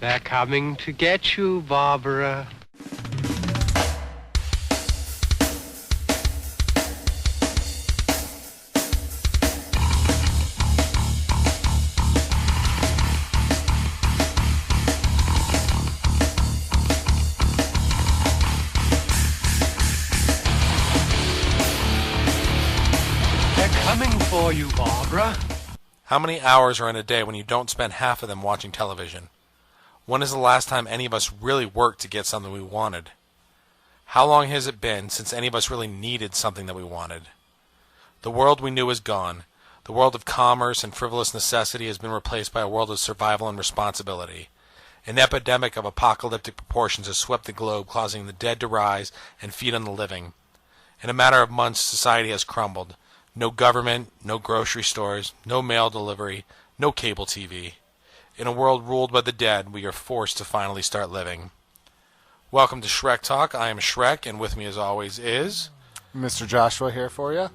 They're coming to get you, Barbara. They're coming for you, Barbara. How many hours are in a day when you don't spend half of them watching television? When is the last time any of us really worked to get something we wanted? How long has it been since any of us really needed something that we wanted? The world we knew is gone. The world of commerce and frivolous necessity has been replaced by a world of survival and responsibility. An epidemic of apocalyptic proportions has swept the globe, causing the dead to rise and feed on the living. In a matter of months, society has crumbled. No government, no grocery stores, no mail delivery, no cable TV. In a world ruled by the dead, we are forced to finally start living. Welcome to Schreck Talk. I am Schreck, and with me as always is... Mr. Joshua here for you.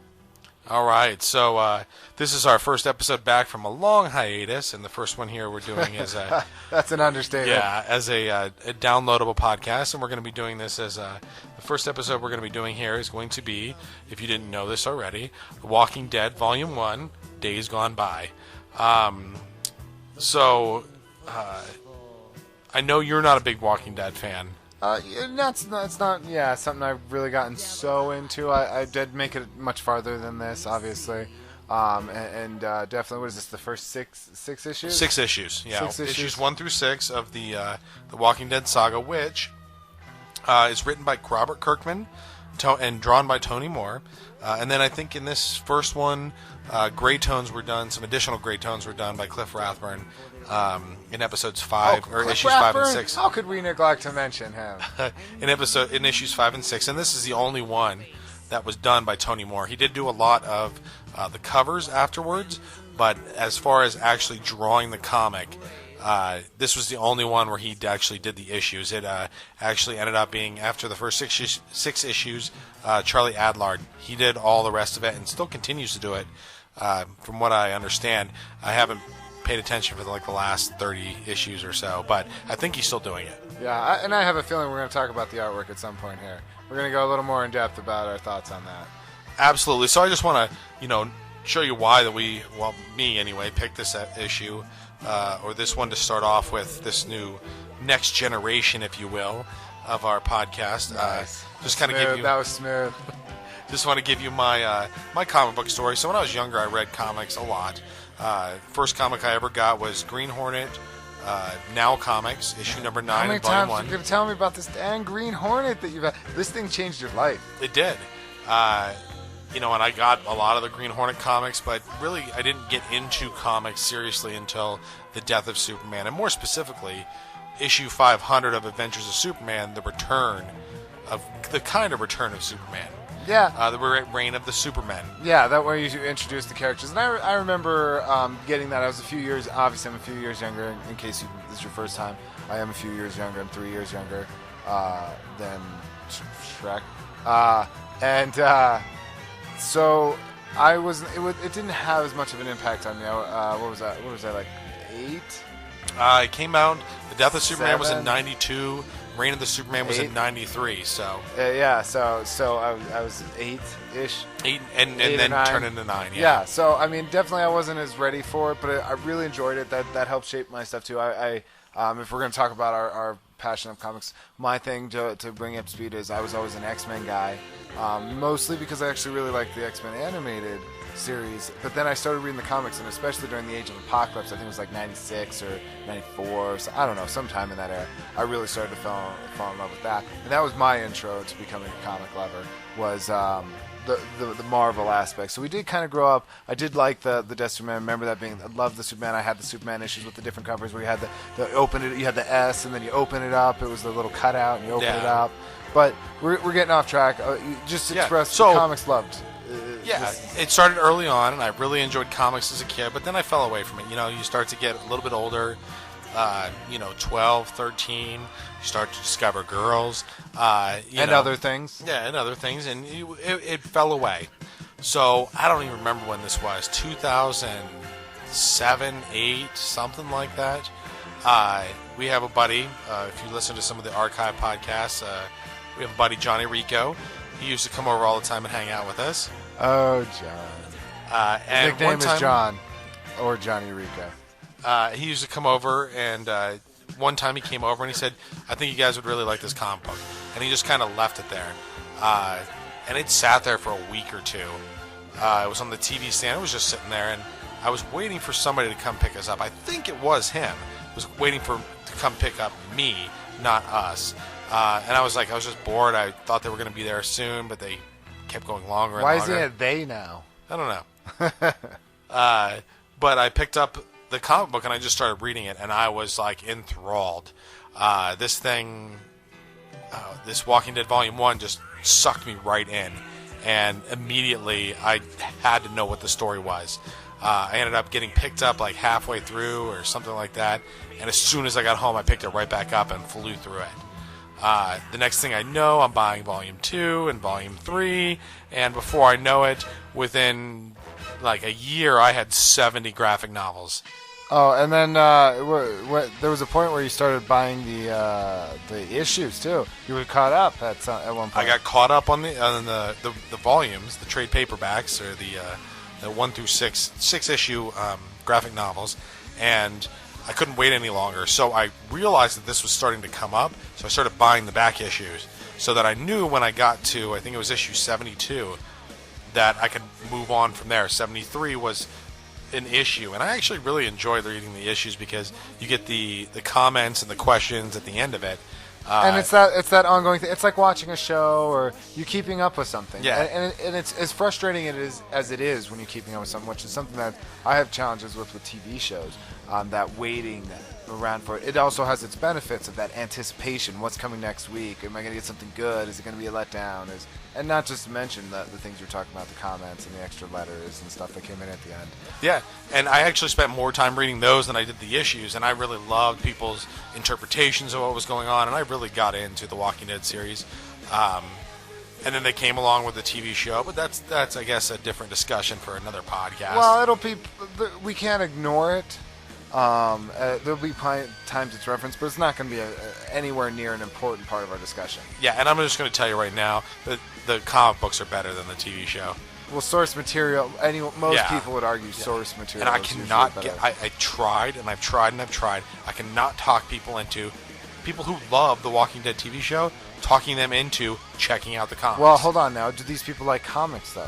All right, so this is our first episode back from a long hiatus, and the first one here we're doing is a... That's an understatement. Yeah, as a downloadable podcast, and we're going to be doing this as the first episode we're going to be doing here is going to be, if you didn't know this already, The Walking Dead Volume 1, Days Gone By. So, I know you're not a big Walking Dead fan. It's not something I've really gotten so into. I did make it much farther than this, obviously. And definitely, what is this, the first six issues? 6 issues, yeah. 6 issues. Issues 1 through 6 of the Walking Dead saga, which is written by Robert Kirkman and drawn by Tony Moore. And then I think in this first one, gray tones were done. Some additional gray tones were done by Cliff Rathburn in episodes 5 or Cliff issues Rathburn? 5 and 6. How could we neglect to mention him? in issues 5 and 6, and this is the only one that was done by Tony Moore. He did do a lot of the covers afterwards, but as far as actually drawing the comic, this was the only one where he actually did the issues. It actually ended up being, after the first six issues, Charlie Adlard. He did all the rest of it and still continues to do it. From what I understand, I haven't paid attention for the last 30 issues or so, but I think he's still doing it. Yeah, and I have a feeling we're going to talk about the artwork at some point here. We're going to go a little more in depth about our thoughts on that. Absolutely. So I just want to, show you why me anyway, picked this issue, or this one to start off with, this new next generation, if you will, of our podcast. Nice. Just kind of give you... That was smooth. Just want to give you my my comic book story. So when I was younger, I read comics a lot. First comic I ever got was Green Hornet, Now Comics, issue number 9 How many and volume times 1. are you going to tell me about this dang Green Hornet that you've had? This thing changed your life. It did. And I got a lot of the Green Hornet comics, but really I didn't get into comics seriously until the death of Superman, and more specifically, issue 500 of Adventures of Superman, the return of Superman. Yeah. The reign of the Supermen. Yeah, that way you introduced the characters. And I remember getting that. I was a few years, obviously I'm a few years younger, in case this is your first time. I am a few years younger. I'm 3 years younger than Schreck. So I was. It didn't have as much of an impact on me. What was that? What was I, like 8? It came out. The Death of Superman was in 7? '92. Reign of the Superman was 8? in '93. So yeah. So I was 8-ish. 8 and or then 9. turned into 9. Yeah. So I mean, definitely I wasn't as ready for it, but I really enjoyed it. That helped shape my stuff too. If we're going to talk about our passion of comics, my thing to bring up to speed is I was always an X-Men guy, mostly because I actually really liked the X-Men animated series. But then I started reading the comics, and especially during the Age of Apocalypse, I think it was like 96 or 94, or so, I don't know, sometime in that era, I really started to fall in love with that. And that was my intro to becoming a comic lover, was the Marvel aspect. So we did kind of grow up. I did like the Death Superman. I remember that being, I loved the Superman. I had the Superman issues with the different covers where you had the open it, you had the S, and then you open it up. It was the little cutout, and you open it up. But we're getting off track. Just express the comics loved. It started early on, and I really enjoyed comics as a kid, but then I fell away from it. You start to get a little bit older, 12, 13, you start to discover girls. Other things. Yeah, and other things, and it fell away. So I don't even remember when this was, 2007, 8, something like that. We have a buddy. If you listen to some of the archive podcasts, we have a buddy, Johnny Rico. He used to come over all the time and hang out with us. Oh, John. And His nickname one time, is John, or Johnny Rico. He used to come over, and one time he came over and he said, "I think you guys would really like this comic book," and he just kind of left it there. And it sat there for a week or two. It was on the TV stand. It was just sitting there, and I was waiting for somebody to come pick us up. I think it was him. I was waiting to come pick up me, not us. And I was just bored. I thought they were going to be there soon, but they kept going longer and Why longer. is he a they now? I don't know. But I picked up the comic book and I just started reading it, and I was like enthralled. This thing, this Walking Dead Volume 1 just sucked me right in, and immediately I had to know what the story was. I ended up getting picked up like halfway through or something like that, and as soon as I got home I picked it right back up and flew through it. The next thing I know, I'm buying Volume 2 and Volume 3, and before I know it, within like a year, I had 70 graphic novels. Oh, and then there was a point where you started buying the issues too. You were caught up at one point. I got caught up on the volumes, the trade paperbacks, or the 1 through 6 issue graphic novels, and I couldn't wait any longer. So I realized that this was starting to come up, so I started buying the back issues, so that I knew when I got to, I think it was issue 72, that I could move on from there. 73 was an issue, and I actually really enjoyed reading the issues because you get the comments and the questions at the end of it. And it's that ongoing thing. It's like watching a show or you keeping up with something. Yeah. And it's as frustrating as it is when you're keeping up with something, which is something that I have challenges with TV shows. That waiting around for it. It also has its benefits of that anticipation. What's coming next week? Am I going to get something good? Is it going to be a letdown? And not just to mention the things you're talking about, the comments and the extra letters and stuff that came in at the end. Yeah, and I actually spent more time reading those than I did the issues, and I really loved people's interpretations of what was going on, and I really got into the Walking Dead series. And then they came along with the TV show, but that's I guess a different discussion for another podcast. Well, we can't ignore it. There'll be times it's referenced, but it's not going to be anywhere near an important part of our discussion. Yeah, and I'm just going to tell you right now that the comic books are better than the TV show. Well, source material. Most people would argue source material. And I is cannot usually better. I tried and I've tried and I've tried. I cannot talk people who love the Walking Dead TV show, talking them into checking out the comics. Well, hold on now. Do these people like comics though?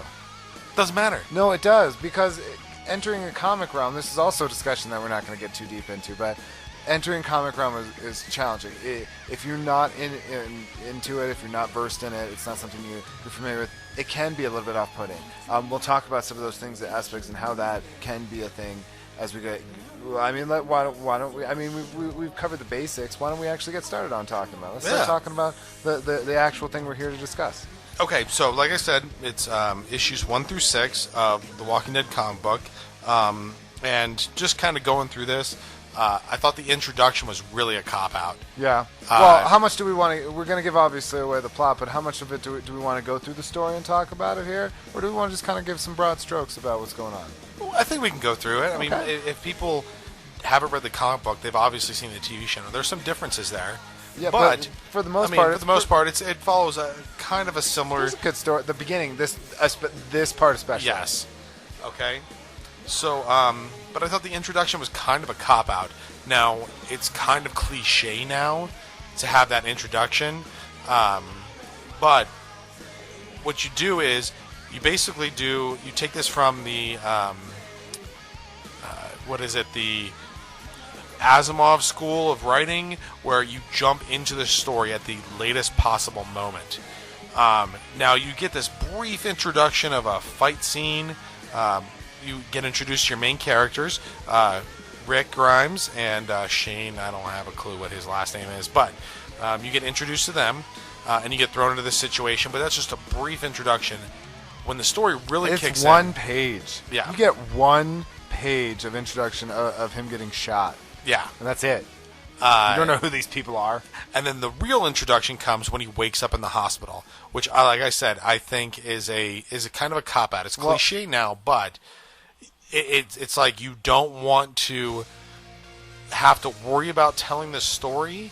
Doesn't matter. No, it does, because entering a comic realm, this is also a discussion that we're not going to get too deep into, but entering comic realm is challenging. If you're not into it, if you're not versed in it, it's not something you're familiar with, it can be a little bit off-putting. We'll talk about some of those things, the aspects, and how that can be a thing as we get. I mean, why don't we? I mean, we've covered the basics. Why don't we actually get started on talking about it? Let's start talking about the actual thing we're here to discuss. Okay, so like I said, it's issues 1 through 6 of the Walking Dead comic book, and just kind of going through this, I thought the introduction was really a cop-out. Yeah. Well, how much do we want to... We're going to give, obviously, away the plot, but how much of it do we want to go through the story and talk about it here? Or do we want to just kind of give some broad strokes about what's going on? Well, I think we can go through it. I mean, if people haven't read the comic book, they've obviously seen the TV show. There's some differences there. Yeah, but for the most part... For the most part, it follows a kind of a similar... It's a good story. The beginning, this part especially. Yes. Okay. So, but I thought the introduction was kind of a cop-out. Now, it's kind of cliche now to have that introduction, but what you do is you basically you take this from the, the Asimov School of Writing, where you jump into the story at the latest possible moment. Now, you get this brief introduction of a fight scene. You get introduced to your main characters, Rick Grimes and Shane. I don't have a clue what his last name is, but you get introduced to them, and you get thrown into this situation. But that's just a brief introduction. When the story really kicks in... It's one page. Yeah. You get one page of introduction of him getting shot. Yeah. And that's it. You don't know who these people are. And then the real introduction comes when he wakes up in the hospital, which, like I said, I think is a kind of a cop-out. It's cliche now, but... It's like you don't want to have to worry about telling the story,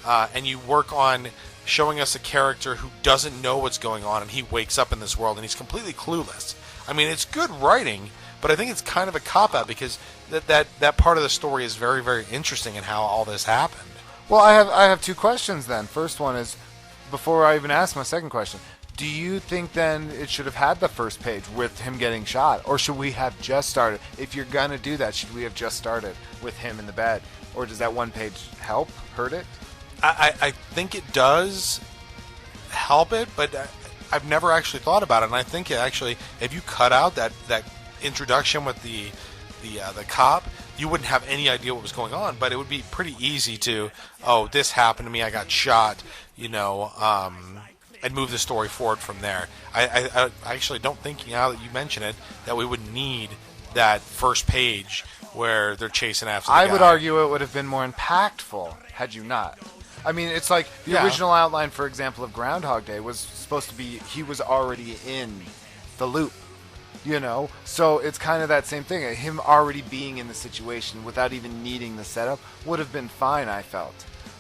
and you work on showing us a character who doesn't know what's going on, and he wakes up in this world and he's completely clueless. I mean, it's good writing, but I think it's kind of a cop-out because that part of the story is very, very interesting in how all this happened. Well, I have two questions then. First one is, before I even ask my second question, do you think then it should have had the first page with him getting shot, or should we have just started? If you're gonna do that, should we have just started with him in the bed, or does that one page hurt it? I think it does help it, but I've never actually thought about it, and I think actually, if you cut out that introduction with the cop, you wouldn't have any idea what was going on. But it would be pretty easy to, this happened to me, I got shot, and move the story forward from there. I actually don't think, now that you mention it, that we would need that first page where they're chasing after the guy. I would argue it would have been more impactful had you not. I mean, it's like the original outline, for example, of Groundhog Day was supposed to be he was already in the loop, So it's kind of that same thing. Him already being in the situation without even needing the setup would have been fine, I felt.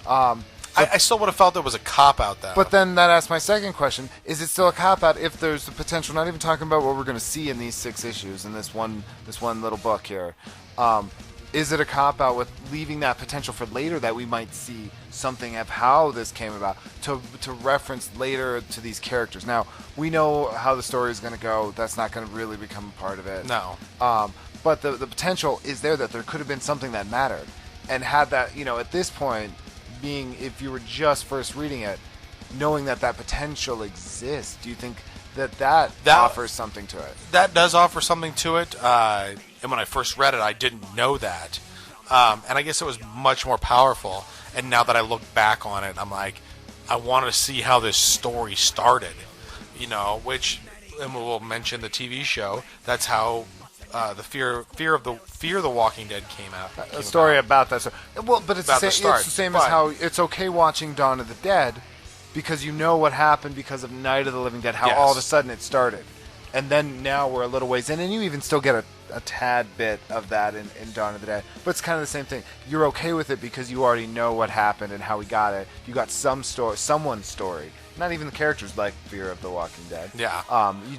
I still would have felt it was a cop-out, though. But then that asks my second question. Is it still a cop-out if there's the potential, not even talking about what we're going to see in these 6 issues, in this one little book here, is it a cop-out with leaving that potential for later that we might see something of how this came about to reference later to these characters? Now, we know how the story is going to go. That's not going to really become a part of it. No. But the potential is there that there could have been something that mattered. And had that, at this point, being, if you were just first reading it, knowing that potential exists, do you think that offers something to it? That does offer something to it. And when I first read it, I didn't know that. And I guess it was much more powerful. And now that I look back on it, I'm like, I want to see how this story started. Which, and we'll mention the TV show. That's how the Fear of the Walking Dead came out. A story about that. Well, but it's the same as how it's okay watching Dawn of the Dead because you know what happened because of Night of the Living Dead, how all of a sudden it started. And then now we're a little ways in, and you even still get a tad bit of that in Dawn of the Dead. But it's kind of the same thing. You're okay with it because you already know what happened and how we got it. You got someone's story. Not even the characters like Fear of the Walking Dead. Yeah.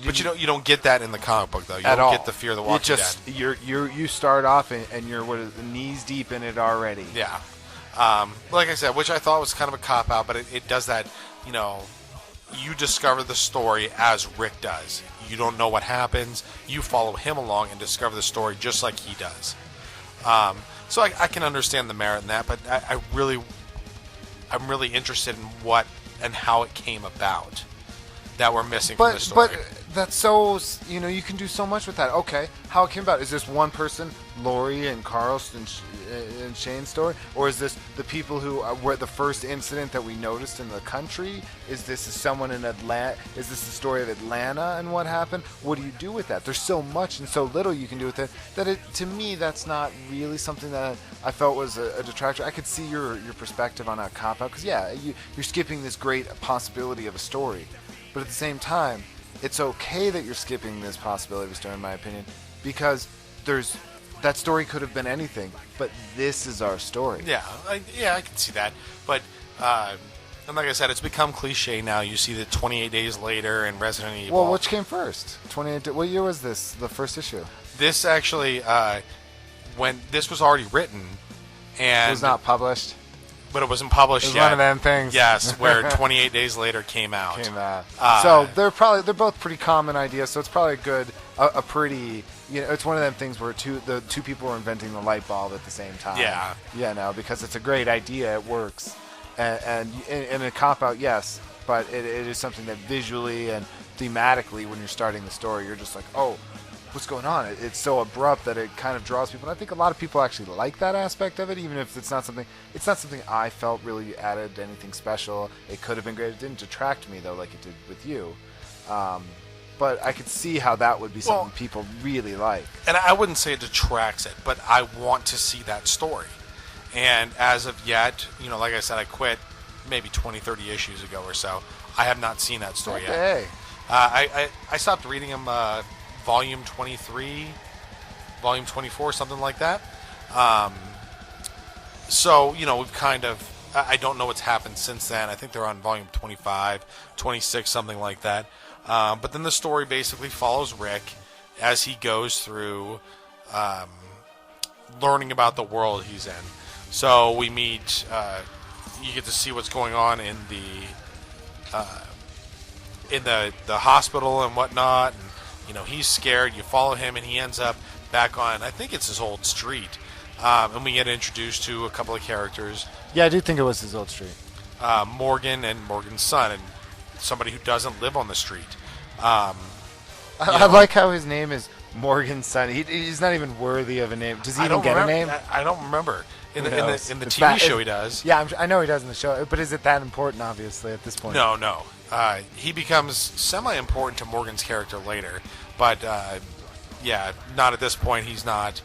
But you don't get that in the comic book though. You don't get the Fear of the Walking Dead. You start off and you're knees deep in it already. Yeah. Like I said, which I thought was kind of a cop out, but it does that. You discover the story as Rick does. You don't know what happens. You follow him along and discover the story just like he does. So I can understand the merit in that, but I'm really interested in what and how it came about that we're missing from the story. But that's so, you can do so much with that. Okay, how it came about. Is this one person, Lori and Carlson and Shane's story? Or is this the people who were the first incident that we noticed in the country? Is this someone in Atlanta? Is this the story of Atlanta and what happened? What do you do with that? There's so much and so little you can do with it that to me, that's not really something that I felt was a detractor. I could see your perspective on that cop-out because, you're skipping this great possibility of a story. But at the same time, it's okay that you're skipping this possibility of a story, in my opinion, because that story could have been anything, but this is our story. Yeah, I can see that. But, and like I said, it's become cliche now. You see the 28 Days Later and Resident Evil. Well, which came first? What year was this, the first issue? This actually, when this was already written, and it was not published. But it wasn't published it was yet. One of them things. Yes, where 28 Days Later came out. So they're both pretty common ideas. So it's probably a pretty. It's one of them things where the two people are inventing the light bulb at the same time. Yeah. Because it's a great idea, it works, and in a cop out, yes, but it is something that visually and thematically, when you're starting the story, you're just like, oh, what's going on? It's so abrupt that it kind of draws people. And I think a lot of people actually like that aspect of it, even if it's not something I felt really added anything special. It could have been great. It didn't detract me though, like it did with you. But I could see how that would be something people really like. And I wouldn't say it detracts it, but I want to see that story. And as of yet, like I said, I quit maybe 20, 30 issues ago or so. I have not seen that story yet. I stopped reading them. Volume 23, Volume 24, something like that. So, we've kind of... I don't know what's happened since then. I think they're on volume 25, 26, something like that. But then the story basically follows Rick as he goes through learning about the world he's in. So we meet... you get to see what's going on in the hospital and whatnot. And, he's scared. You follow him, and he ends up back on, I think it's his old street. And we get introduced to a couple of characters. Yeah, I do think it was his old street. Morgan and Morgan's son, and somebody who doesn't live on the street. I like how his name is Morgan's son. He's not even worthy of a name. Does he even get a name? I don't remember. In the TV that, show, he does. Yeah, I know he does in the show. But is it that important, obviously, at this point? No. He becomes semi-important to Morgan's character later. But, not at this point. He's not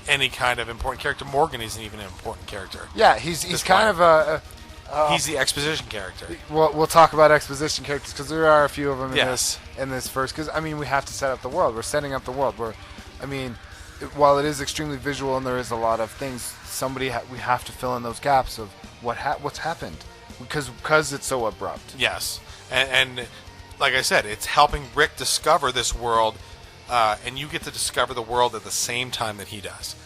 any kind of important character. Morgan isn't even an important character. Yeah, he's kind of a... he's the exposition character. We'll talk about exposition characters because there are a few of them Yes. in this first. Because, we have to set up the world. We're setting up the world. While it is extremely visual and there is a lot of things, we have to fill in those gaps of what's happened because it's so abrupt. Yes, and like I said, it's helping Rick discover this world, and you get to discover the world at the same time that he does.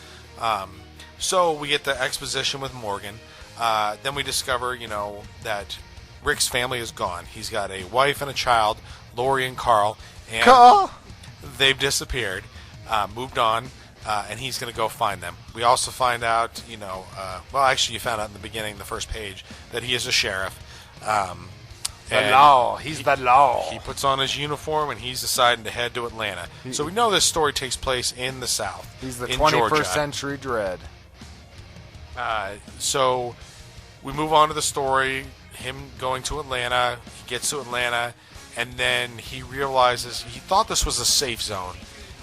So we get the exposition with Morgan. Then we discover, that Rick's family is gone. He's got a wife and a child, Lori and Carl, and they've disappeared, moved on. And he's going to go find them. We also find out, actually you found out in the beginning, the first page, that he is a sheriff. The law. He's the law. He puts on his uniform and he's deciding to head to Atlanta. So we know this story takes place in the South. He's the in 21st Georgia. century dread. So we move on to the story, him going to Atlanta. He gets to Atlanta, and then he realizes he thought this was a safe zone.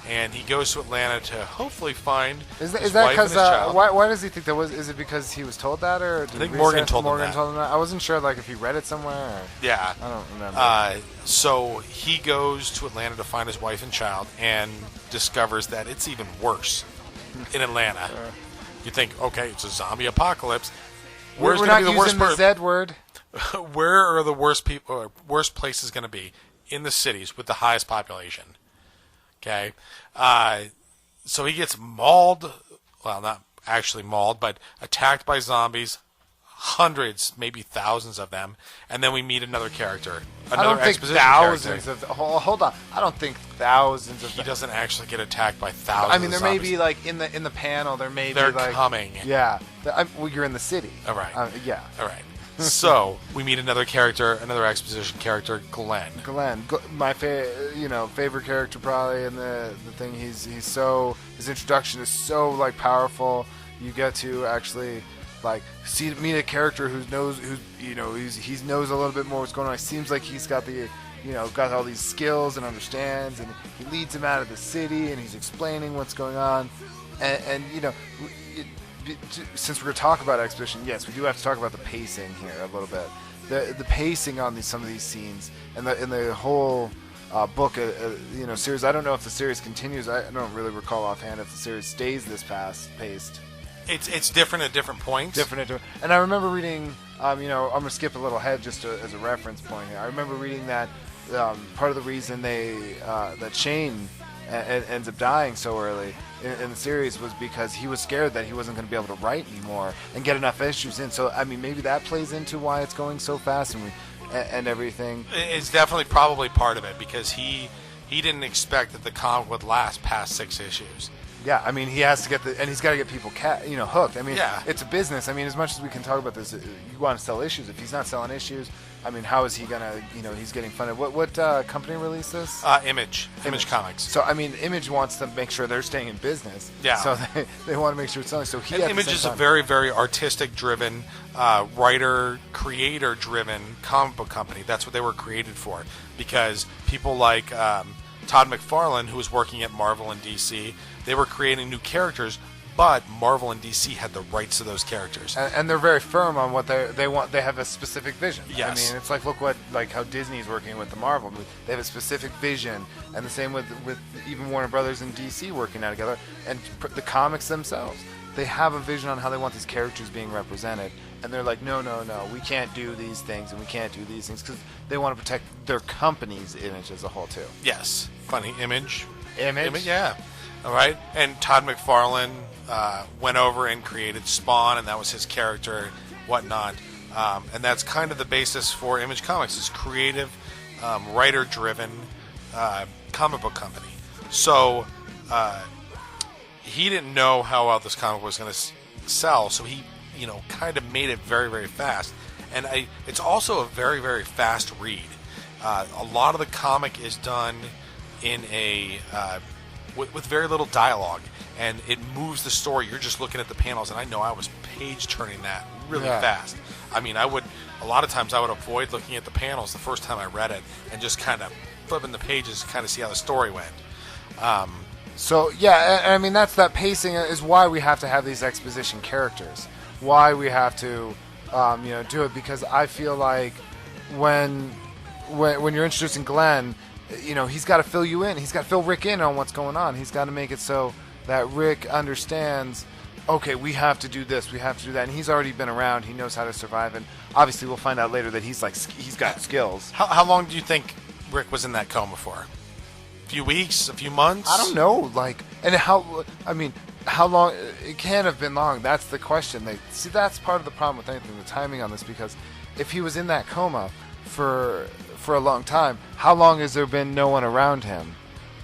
And he goes to Atlanta to hopefully find his wife and his child. Why does he think that was? Is it because he was told that, or did I think Morgan told him that. I wasn't sure, if he read it somewhere. Or, yeah, I don't remember. So he goes to Atlanta to find his wife and child, and discovers that it's even worse in Atlanta. You think, okay, it's a zombie apocalypse. Where's We're going not to be the worst using the Z word. Where are the worst people, or worst places going to be? In the cities with the highest population. Okay, so he gets mauled, well, not actually mauled, but attacked by zombies, hundreds, maybe thousands of them, and then we meet another character, another exposition character. Hold on, I don't think thousands of. He doesn't actually get attacked by thousands. There may be in the panel. There may They're be coming. Yeah, you're in the city. All right. Yeah. All right. So we meet another character, another exposition character, Glenn. My favorite character probably in the thing. His introduction is so powerful. You get to actually meet a character who knows he knows a little bit more what's going on. It seems like he's got got all these skills and understands, and he leads him out of the city and he's explaining what's going on, and since we're going to talk about exposition, yes, we do have to talk about the pacing here a little bit. The pacing on some of these scenes and the whole book, series. I don't know if the series continues. I don't really recall offhand if the series stays this paced. It's different at different points. And I remember reading. I'm going to skip a little ahead just as a reference point here. I remember reading that part of the reason that Shane ends up dying so early in the series was because he was scared that he wasn't going to be able to write anymore and get enough issues in. So maybe that plays into why it's going so fast and everything. It's definitely probably part of it because he didn't expect that the comic would last past 6 issues. Yeah, he has to he's got to get people hooked. Yeah. It's a business. As much as we can talk about this, you want to sell issues. If he's not selling issues, how is he gonna? He's getting funded. What company released this? Image Comics. So Image wants to make sure they're staying in business. Yeah. So they want to make sure it's selling. So Image is a very, very artistic-driven, creator-driven comic book company. That's what they were created for. Because people like Todd McFarlane, who was working at Marvel and DC, they were creating new characters. But Marvel and DC had the rights to those characters, and they're very firm on what they want. They have a specific vision. Yes. It's look how Disney's working with the Marvel. They have a specific vision, and the same with even Warner Brothers and DC working out together. And the comics themselves, they have a vision on how they want these characters being represented, and they're like, no, we can't do these things, and we can't do these things, because they want to protect their company's image as a whole, too. Yes. Funny image. Image? Yeah. All right. And Todd McFarlane went over and created Spawn, and that was his character, whatnot. And that's kind of the basis for Image Comics, is creative, writer-driven comic book company. So he didn't know how well this comic was going to sell, so he, kind of made it very, very fast. And it's also a very, very fast read. A lot of the comic is done in with very little dialogue, and it moves the story. You're just looking at the panels, and I know I was page turning that really fast. I mean, a lot of times I would avoid looking at the panels the first time I read it, and just kind of flipping the pages to kind of see how the story went. So, yeah, I mean, that pacing is why we have to have these exposition characters. Why we have to, do it, because I feel like when you're introducing Glenn, he's got to fill you in. He's got to fill Rick in on what's going on. He's got to make it so that Rick understands, okay, we have to do this, we have to do that. And he's already been around. He knows how to survive. And obviously we'll find out later that he's got skills. How long do you think Rick was in that coma for? A few weeks? A few months? I don't know. How long? It can't have been long. That's the question. That's part of the problem with anything, the timing on this, because if he was in that coma for a long time, how long has there been no one around him?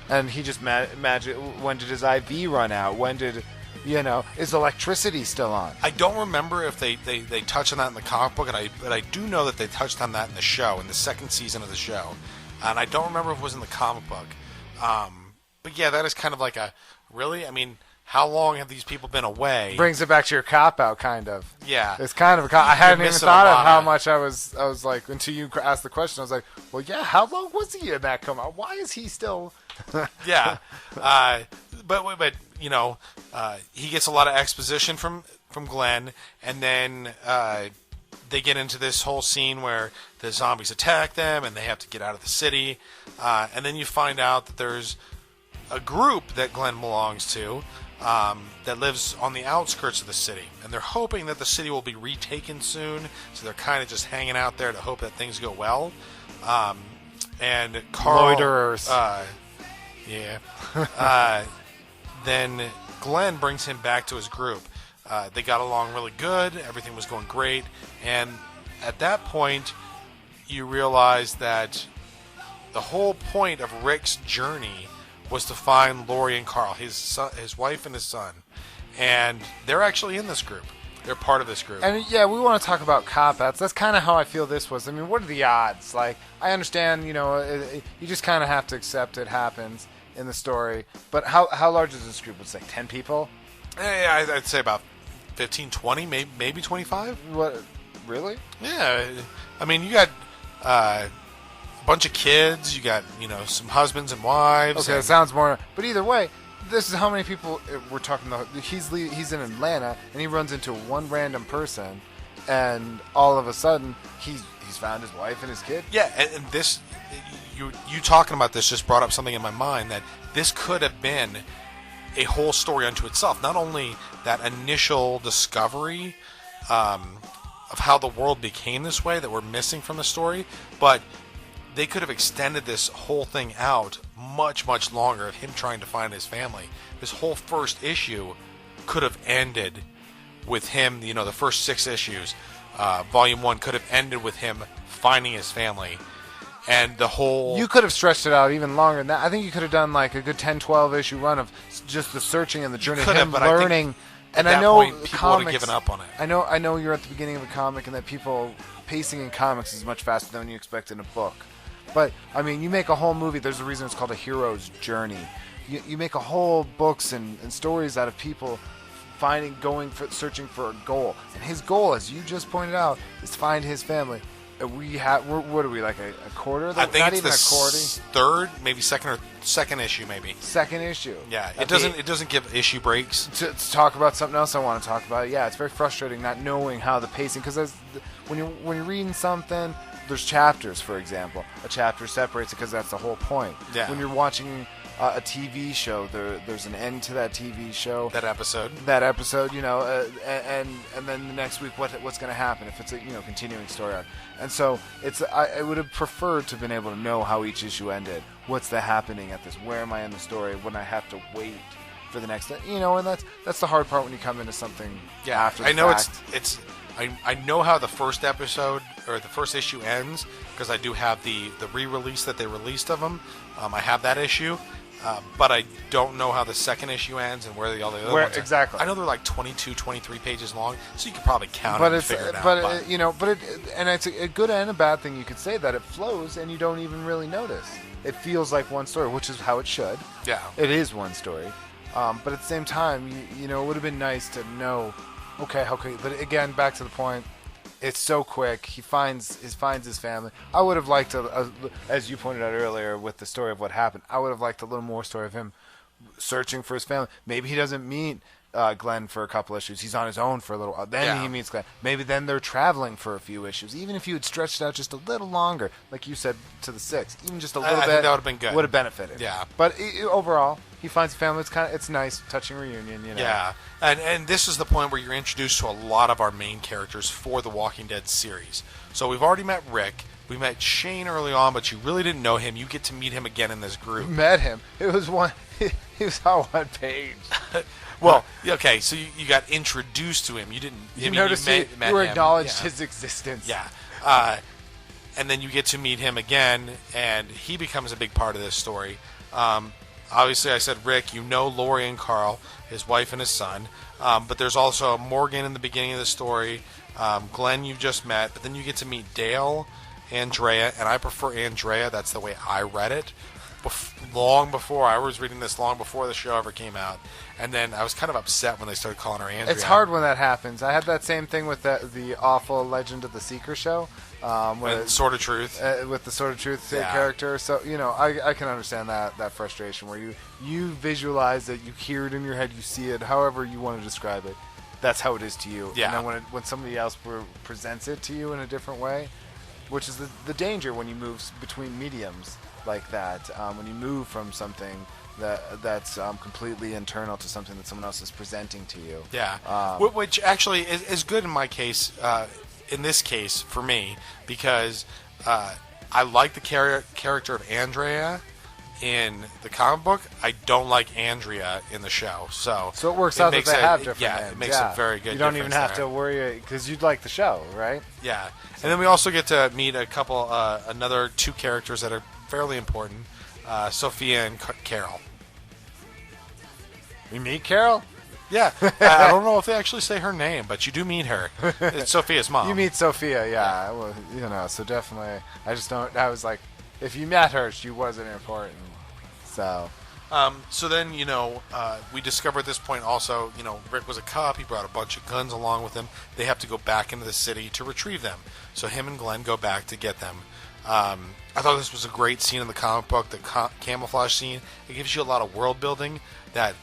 And he just when did his IV run out? When did, is electricity still on? I don't remember if they touch on that in the comic book, but I do know that they touched on that in the show, in the second season of the show. And I don't remember if it was in the comic book. But yeah, that is kind of like really? I mean, how long have these people been away? Brings it back to your cop-out, kind of. Yeah. It's kind of a cop. I hadn't even thought of how much I was like, until you asked the question, I was like, well, yeah, how long was he in that coma? Why is he still... Yeah. But he gets a lot of exposition from Glenn, and then they get into this whole scene where the zombies attack them, and they have to get out of the city. And then you find out that there's a group that Glenn belongs to that lives on the outskirts of the city, and they're hoping that the city will be retaken soon, so they're kind of just hanging out there to hope that things go well. And Carl... Loiterers. Then Glenn brings him back to his group. They got along really good, everything was going great, and at that point, you realize that the whole point of Rick's journey was to find Lori and Carl, his wife and his son. And they're actually in this group. They're part of this group. And yeah, we want to talk about cop-outs. That's kind of how I feel this was. I mean, what are the odds? Like, I understand, you just kind of have to accept it happens in the story. But how large is this group? It's like 10 people? Yeah, I'd say about 15, 20, maybe 25. What? Really? Yeah. I mean, you got a bunch of kids. You got, some husbands and wives. Okay, it sounds more... But either way, this is how many people we're talking about. He's in Atlanta, and he runs into one random person, and all of a sudden, he's found his wife and his kid. Yeah, and this... You talking about this just brought up something in my mind, that this could have been a whole story unto itself. Not only that initial discovery of how the world became this way that we're missing from the story, but they could have extended this whole thing out much, much longer of him trying to find his family. This whole first issue could have ended with him, the first 6 issues. Volume 1 could have ended with him finding his family. And the whole... You could have stretched it out even longer than that. I think you could have done like a good 10, 12 issue run of just the searching and the journey of him learning. And I know people would have given up on it. I know you're at the beginning of a comic, and that pacing in comics is much faster than you expect in a book. But, I mean, you make a whole movie, there's a reason it's called A Hero's Journey. You make a whole books and stories out of people searching for a goal. And his goal, as you just pointed out, is to find his family. What are we, like a quarter? I think not it's even the a quarter. third, maybe second issue, maybe. Second issue. Yeah, it doesn't give issue breaks. To talk about something else I want to talk about. Yeah, it's very frustrating not knowing how the pacing, because when you're reading something, there's chapters, for example. A chapter separates it because that's the whole point. Yeah. When you're watching a TV show. There's an end to that TV show. That episode. And then the next week, what's going to happen if it's a continuing story arc. And so I would have preferred to have been able to know how each issue ended. What's the happening at this? Where am I in the story when I have to wait for the next? And that's the hard part when you come into something. Yeah, after the I know fact. I know how the first episode or the first issue ends because I do have the re-release that they released of them. I have that issue, but I don't know how the second issue ends and where all the other ones are. Exactly. I know they're like 22, 23 pages long, so you could probably count it and figure it out. And it's a good and a bad thing. You could say that it flows and you don't even really notice. It feels like one story, which is how it should. Yeah, it is one story. But at the same time, it would have been nice to know. Okay. But again, back to the point. It's so quick. He finds his family. I would have liked, as you pointed out earlier, with the story of what happened. I would have liked a little more story of him searching for his family. Maybe he doesn't meet Glenn for a couple issues. He's on his own for a little while. Then he meets Glenn. Maybe then they're traveling for a few issues. Even if you had stretched it out just a little longer, like you said, to the 6th, even just a little bit, I think that would have been good. Would have benefited. Yeah. But overall, he finds a family. It's nice, touching reunion. Yeah, and this is the point where you're introduced to a lot of our main characters for the Walking Dead series. So we've already met Rick. We met Shane early on, but you really didn't know him. You get to meet him again in this group. Met him. It was one. He was on one page. Well, okay, so you got introduced to him. You didn't. You noticed you acknowledged his existence. Yeah. And then you get to meet him again, and he becomes a big part of this story. Obviously, I said Rick. Lori and Carl, his wife and his son. But there's also Morgan in the beginning of the story. Glenn you've just met. But then you get to meet Dale, Andrea, and I prefer Andrea. That's the way I read it. Long before I was reading this, long before the show ever came out, and then I was kind of upset when they started calling her Andrea. It's hard when that happens. I had that same thing with the awful Legend of the Seeker show, Sword of Truth, with the Sword of Truth character. So I can understand that frustration where you visualize it, you hear it in your head, you see it, however you want to describe it. That's how it is to you. Yeah. And then when somebody else presents it to you in a different way, which is the danger when you move between mediums like that, when you move from something that's completely internal to something that someone else is presenting to you. Yeah, which actually is good in my case, in this case for me, because I like the character of Andrea in the comic book. I don't like Andrea in the show. So it works out that they have different names. It makes a very good. You don't even have to worry because you'd like the show, right? Yeah, and then we also get to meet another two characters that are fairly important, Sophia and Carol. You meet Carol? Yeah. I don't know if they actually say her name, but you do meet her. It's Sophia's mom. You meet Sophia, yeah. Well, so definitely. I was like, if you met her, she wasn't important. So. So then, we discover at this point also, Rick was a cop. He brought a bunch of guns along with him. They have to go back into the city to retrieve them. So him and Glenn go back to get them. I thought this was a great scene in the comic book, the camouflage scene. It gives you a lot of world building that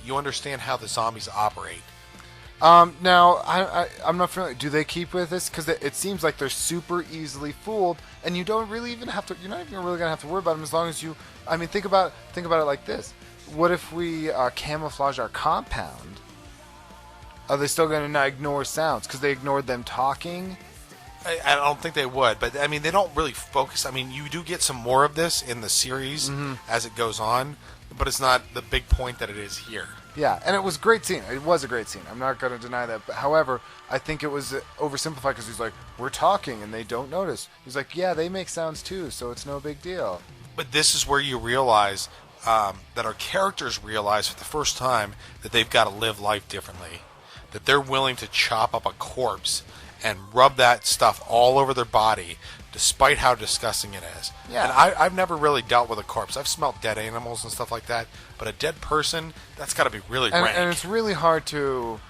you understand how the zombies operate. Now, I'm not familiar. Do they keep with this? Because it seems like they're super easily fooled, and you don't really even have to. You're not even really gonna have to worry about them as long as you. I mean, think about it like this. What if we camouflage our compound? Are they still gonna not ignore sounds because they ignored them talking? I don't think they would, but I mean, they don't really focus. I mean, you do get some more of this in the series as it goes on, but it's not the big point that it is here. Yeah, and it was a great scene. It was a great scene. I'm not going to deny that. But however, I think it was oversimplified because he's like, we're talking and they don't notice. He's like, yeah, they make sounds too, so it's no big deal. But this is where you realize that our characters realize for the first time that they've got to live life differently, that they're willing to chop up a corpse and rub that stuff all over their body, despite how disgusting it is. Yeah. And I've never really dealt with a corpse. I've smelled dead animals and stuff like that, but a dead person, that's got to be really rank. And it's really hard to,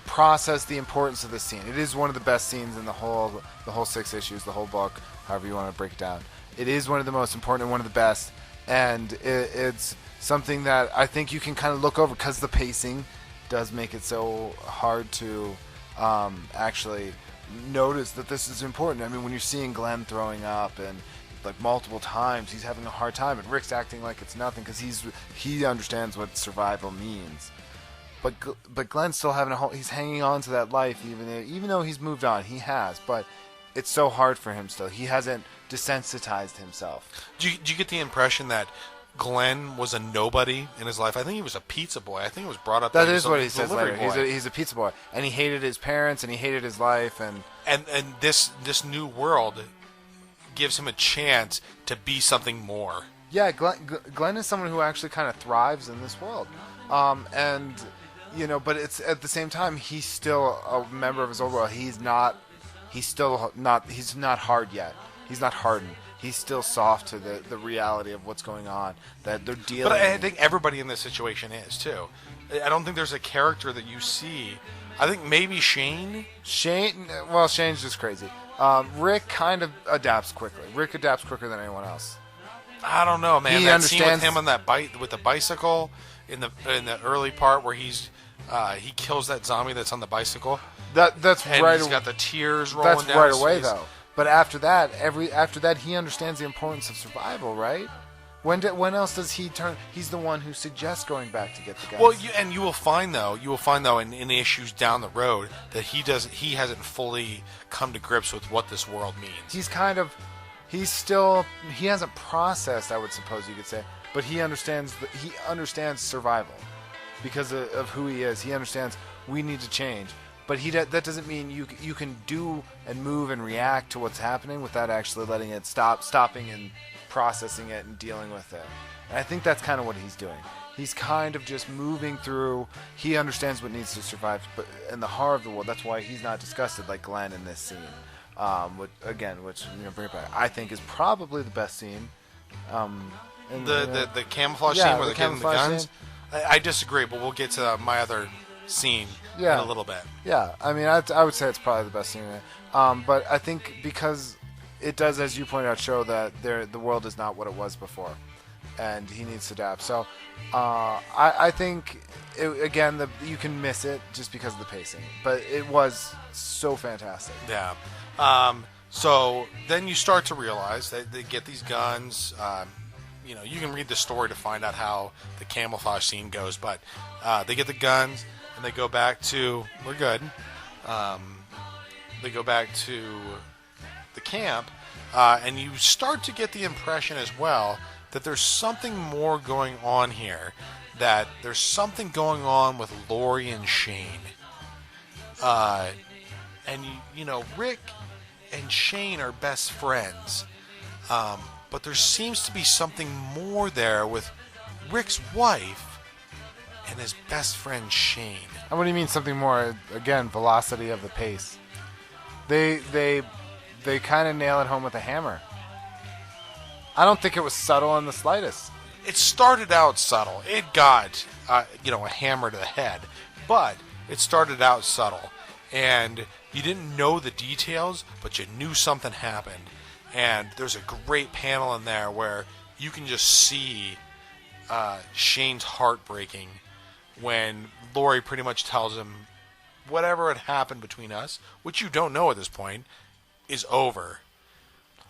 process the importance of this scene. It is one of the best scenes in the whole 6 issues, the whole book, however you want to break it down. It is one of the most important and one of the best, and it's something that I think you can kind of look over because the pacing does make it so hard to actually notice that this is important. I mean, when you're seeing Glenn throwing up and like multiple times. He's having a hard time, and Rick's acting like it's nothing because he understands what survival means. But Glenn's still having he's hanging on to that life even though he's moved on. He has, but it's so hard for him still. He hasn't desensitized himself. Do you get the impression that Glenn was a nobody in his life? I think he was a pizza boy. I think it was brought up that is what he says later. He's a pizza boy, and he hated his parents, and he hated his life, and this new world gives him a chance to be something more. Yeah, Glenn is someone who actually kind of thrives in this world, and but it's at the same time he's still a member of his old world. He's not hard yet. He's not hardened. He's still soft to the reality of what's going on, that they're dealing. But I think everybody in this situation is too. I don't think there's a character that you see. I think maybe Shane. Well, Shane's just crazy. Rick kind of adapts quickly. Rick adapts quicker than anyone else. I don't know, man. He that understands scene with him on that with the bicycle in the early part where he kills that zombie that's on the bicycle. That's and right. He's got the tears rolling down. That's right his away face. though. But after that, he understands the importance of survival, right? When else does he turn? He's the one who suggests going back to get the guns. Well, you will find though in issues down the road that he hasn't fully come to grips with what this world means. He hasn't processed, I would suppose you could say, but he understands survival because of who he is. He understands we need to change. But that doesn't mean you can do and move and react to what's happening without actually letting it stopping and processing it and dealing with it. And I think that's kind of what he's doing. He's kind of just moving through. He understands what needs to survive, but in the horror of the world, that's why he's not disgusted like Glenn in this scene. Which bring it back, I think is probably the best scene. The camouflage scene where they're getting the guns. I disagree, but we'll get to my other scene in a little bit. Yeah, I mean, I would say it's probably the best scene. But I think because it does, as you pointed out, show that the world is not what it was before, and he needs to adapt. So I think, you can miss it just because of the pacing, but it was so fantastic. Yeah. So then you start to realize that they get these guns. You can read the story to find out how the camouflage scene goes, but they get the guns. And they go back to we're good. They go back to the camp, and you start to get the impression as well that there's something more going on here. That there's something going on with Lori and Shane. And Rick and Shane are best friends, but there seems to be something more there with Rick's wife and his best friend Shane. And what do you mean something more? Again, velocity of the pace. They kind of nail it home with a hammer. I don't think it was subtle in the slightest. It started out subtle. It got a hammer to the head, but it started out subtle, and you didn't know the details, but you knew something happened. And there's a great panel in there where you can just see Shane's heart breaking when Lori pretty much tells him whatever had happened between us, which you don't know at this point, is over.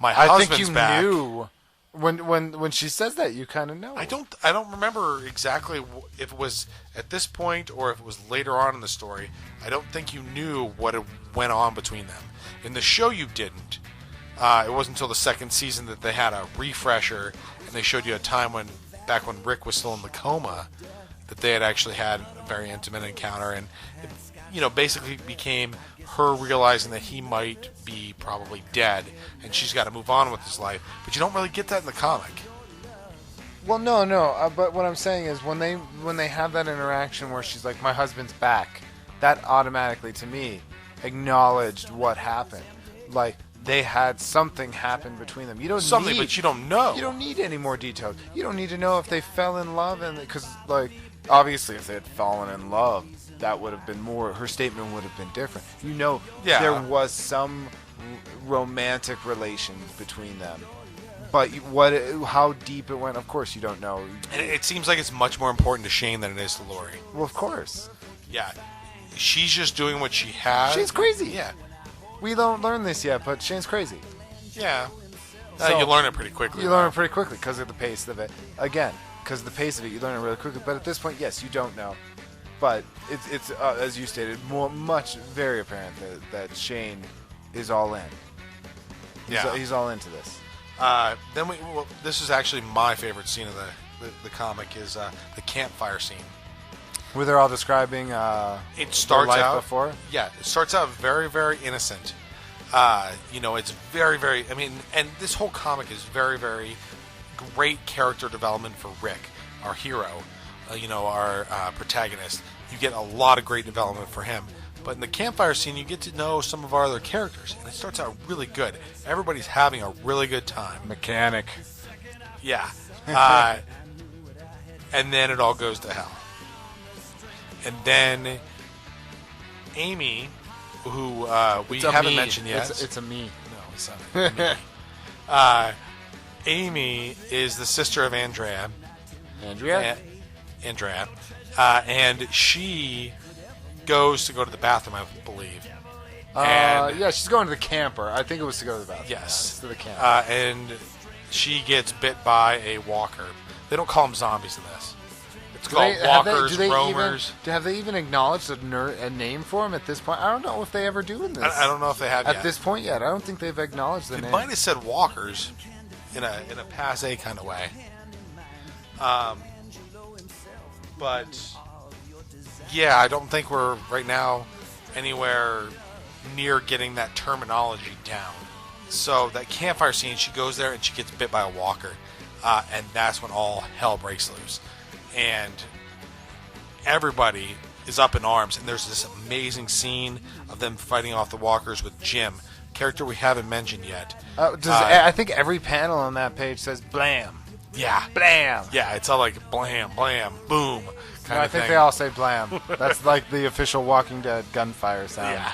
My husband's back. I think you knew when she says that. You kind of know. I don't remember exactly if it was at this point or if it was later on in the story. I don't think you knew what went on between them. In the show, you didn't. It wasn't until the second season that they had a refresher and they showed you a time back when Rick was still in the coma, that they had actually had a very intimate encounter, and it basically became her realizing that he might be probably dead, and she's got to move on with his life. But you don't really get that in the comic. Well, no. But what I'm saying is when they have that interaction where she's like, "My husband's back," that automatically, to me, acknowledged what happened. Like they had something happen between them. But you don't know. You don't need any more details. You don't need to know if they fell in love, and because obviously, if they had fallen in love, that would have been more. Her statement would have been different. There was some romantic relations between them, but how deep it went, of course, you don't know. And it seems like it's much more important to Shane than it is to Lori. Well, of course. Yeah, she's just doing what she has. Shane's crazy. Yeah, we don't learn this yet, but Shane's crazy. Yeah, You learn it pretty quickly. You learn it pretty quickly because of the pace of it. Again, because of the pace of it, you learn it really quickly. But at this point, yes, you don't know. But it's as you stated, very apparent that Shane is all in. He's all into this. This is actually my favorite scene of the comic is the campfire scene. Where they're all describing it starts their life out before? Yeah, it starts out very, very innocent. It's very, very... I mean, and this whole comic is very, very great character development for Rick, our hero, our protagonist. You get a lot of great development for him. But in the campfire scene, you get to know some of our other characters, and it starts out really good. Everybody's having a really good time. Mechanic. Yeah. And then it all goes to hell. And then Amy, who we haven't mentioned yet. It's a me. No, it's not me. Amy is the sister of Andrea. Andrea? Andrea. And she goes to the bathroom, I believe. Yeah, she's going to the camper. I think it was to go to the bathroom. Yes. To the camper. And she gets bit by a walker. They don't call them zombies in this. It's called walkers, roamers. Have they even acknowledged a name for him at this point? I don't know if they ever do in this. I don't know if they have yet. At this point yet. I don't think they've acknowledged the name. They might have said walkers in a passé kind of way. But yeah, I don't think we're right now anywhere near getting that terminology down. So that campfire scene, she goes there and she gets bit by a walker, and that's when all hell breaks loose. And everybody is up in arms, and there's this amazing scene of them fighting off the walkers with Jim, character we haven't mentioned yet. I think every panel on that page says blam. Yeah. Blam. Yeah, it's all like blam, blam, boom kind of thing. I think they all say blam. That's like the official Walking Dead gunfire sound. Yeah.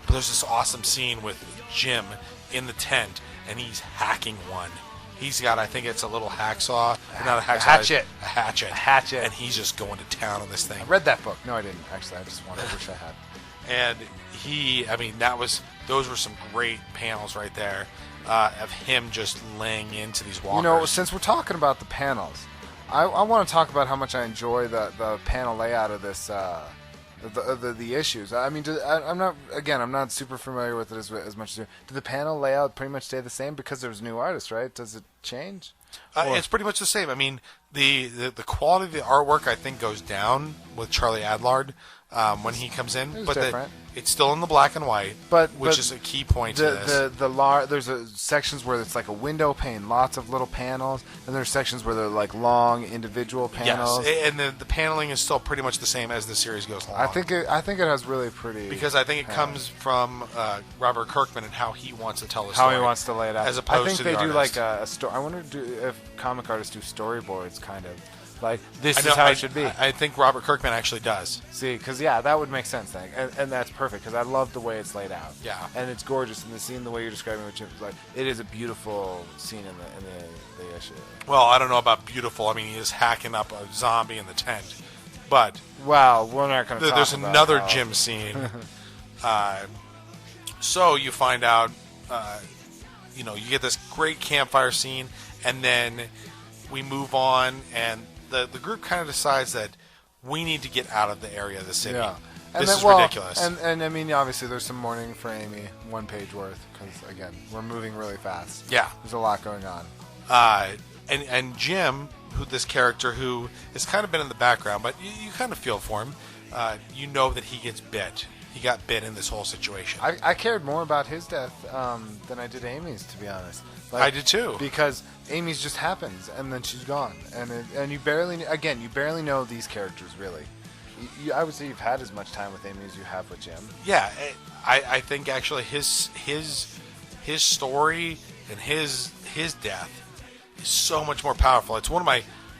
But there's this awesome scene with Jim in the tent, and he's hacking one. He's got, I think it's a little hacksaw. Not a hacksaw. Hatchet. A hatchet. A hatchet. And he's just going to town on this thing. I read that book. No, I didn't. Actually, I wish I had. And those were some great panels right there of him just laying into these walkers. Since we're talking about the panels, I want to talk about how much I enjoy the panel layout of this, the issues. I mean, I'm not super familiar with it as much as you. Did the panel layout pretty much stay the same because there's new artists, right? Does it change? It's pretty much the same. I mean, the quality of the artwork I think goes down with Charlie Adlard when he comes in, but it's still in the black and white, which is a key point to this. There's sections where it's like a window pane, lots of little panels, and there's sections where they're like long individual panels. Yes, and the paneling is still pretty much the same as the series goes along. I think it has really pretty, because I think it comes from Robert Kirkman and how he wants to tell the story. How he wants to lay it out. As opposed I think to they the do artist. like a story. I wonder if comic artists do storyboards, kind of. Like, this is how it should be. I think Robert Kirkman actually does. See, because, that would make sense, and that's perfect, because I love the way it's laid out. Yeah. And it's gorgeous, and the scene, the way you're describing it, like, it is a beautiful scene in the issue. Well, I don't know about beautiful. I mean, he is hacking up a zombie in the tent. But... Well, we're not going to talk there's about another how... Jim scene. So you find out, you get this great campfire scene, and then we move on, and the group kind of decides that we need to get out of the area of the city. Yeah. This is ridiculous. And I mean, obviously, there's some mourning for Amy, 1 page worth, because, again, we're moving really fast. Yeah. There's a lot going on. And Jim, this character who has kind of been in the background, but you kind of feel for him. You know that he gets bit. He got bit in this whole situation. I cared more about his death than I did Amy's, to be honest. I did too. Because Amy's just happens, and then she's gone, and you barely know these characters really. I would say you've had as much time with Amy as you have with Jim. Yeah, I think actually his story and his death is so much more powerful. It's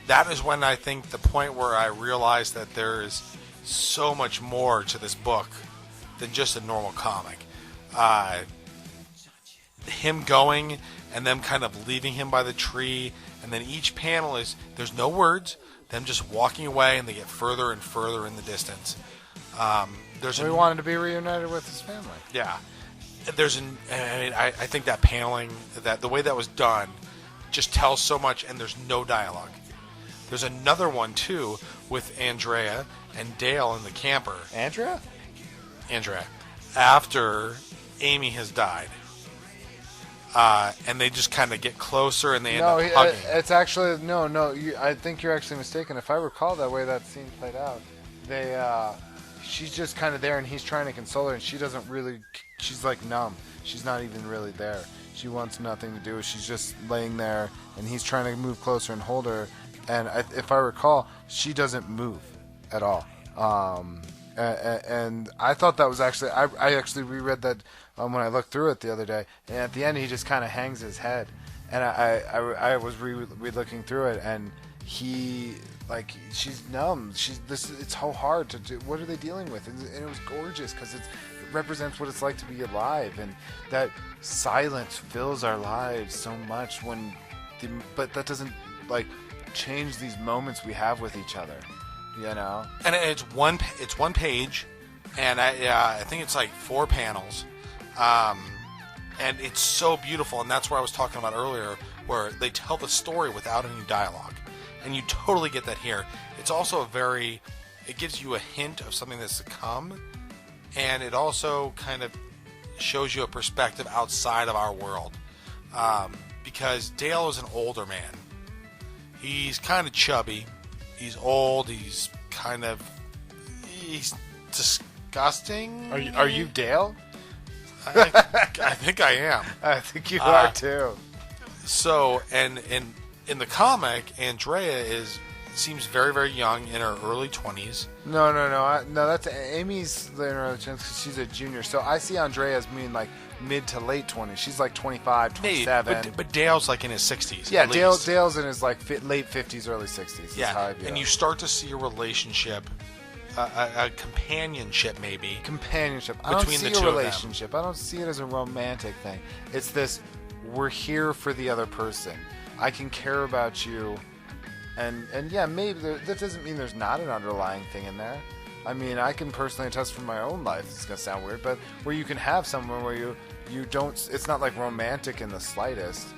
that is when I think the point where I realized that there is so much more to this book than just a normal comic. Him going and them kind of leaving him by the tree, and then each panel there's no words, them just walking away, and they get further and further in the distance. He wanted to be reunited with his family. Yeah. I think that paneling, that the way that was done, just tells so much, and there's no dialogue. There's another one too with Andrea and Dale in the camper. Andrea, after Amy has died, and they just kind of get closer, and they end up hugging. It's actually no. I think you're actually mistaken. If I recall that way that scene played out, she's just kind of there, and he's trying to console her, and she doesn't really. She's like numb. She's not even really there. She wants nothing to do. She's just laying there, and he's trying to move closer and hold her. And if I recall, she doesn't move at all. And I thought that was actually. I actually reread that when I looked through it the other day. And at the end, he just kind of hangs his head. And I was re-looking through it, and she's numb. It's so hard to do. What are they dealing with? And it was gorgeous because it represents what it's like to be alive, and that silence fills our lives so much. But that doesn't change these moments we have with each other, And it's one page, and I think it's like 4 panels, and it's so beautiful. And that's where I was talking about earlier, where they tell the story without any dialogue. And you totally get that here. It's also it gives you a hint of something that's to come, and it also kind of shows you a perspective outside of our world. Because Dale is an older man. He's kind of chubby. He's old. He's disgusting. Are you Dale? I think I am. I think you are too. So, and in the comic, Andrea seems very, very young, in her early 20s. No. That's Amy's in her early 20s because she's a junior. So I see Andrea as being like mid to late 20s. She's like 25, 27. Maybe, but Dale's like in his 60s. Yeah, Dale's in his late 50s, early 60s. Yeah, and you start to see a relationship, a companionship maybe. Companionship. Between I don't see the two a of them. relationship. I don't see it as a romantic thing. It's this, we're here for the other person. I can care about you. And yeah, maybe that doesn't mean there's not an underlying thing in there. I mean, I can personally attest from my own life. It's going to sound weird, but where you can have someone where you don't, it's not like romantic in the slightest,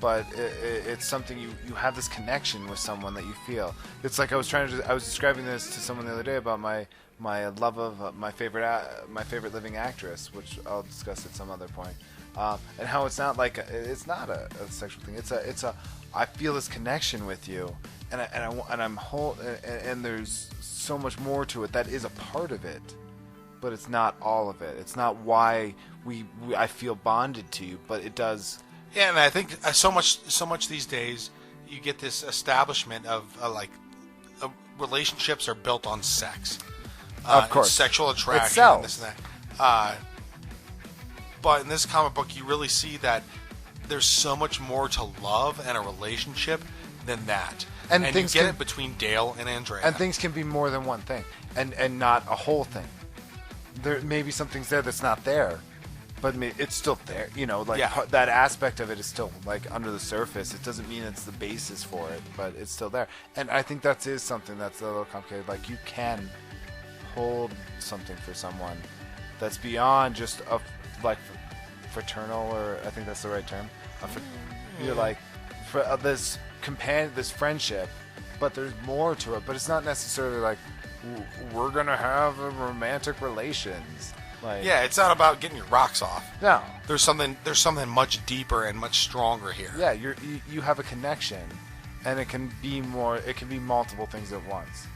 but it's something you have this connection with someone that you feel. It's like I was describing this to someone the other day about my love of my favorite living actress, which I'll discuss at some other point, and how it's not a sexual thing. It's a I feel this connection with you, and there's so much more to it that is a part of it, but it's not all of it. It's not why I feel bonded to you, but it does. Yeah, and I think so much these days you get this establishment of relationships are built on sex, of course, sexual attraction, itself. And this and that. But in this comic book, you really see that there's so much more to love and a relationship than that. And you get it between Dale and Andrea. And things can be more than one thing, and not a whole thing. There maybe something's there that's not there, but it's still there. That aspect of it is still under the surface. It doesn't mean it's the basis for it, but it's still there. And I think that is something that's a little complicated. You can hold something for someone that's beyond just a fraternal, or I think that's the right term. You're this this friendship, but there's more to it. But it's not necessarily we're gonna have romantic relations. It's not about getting your rocks off. No, there's something much deeper and much stronger here. Yeah, you have a connection, and it can be more. It can be multiple things at once.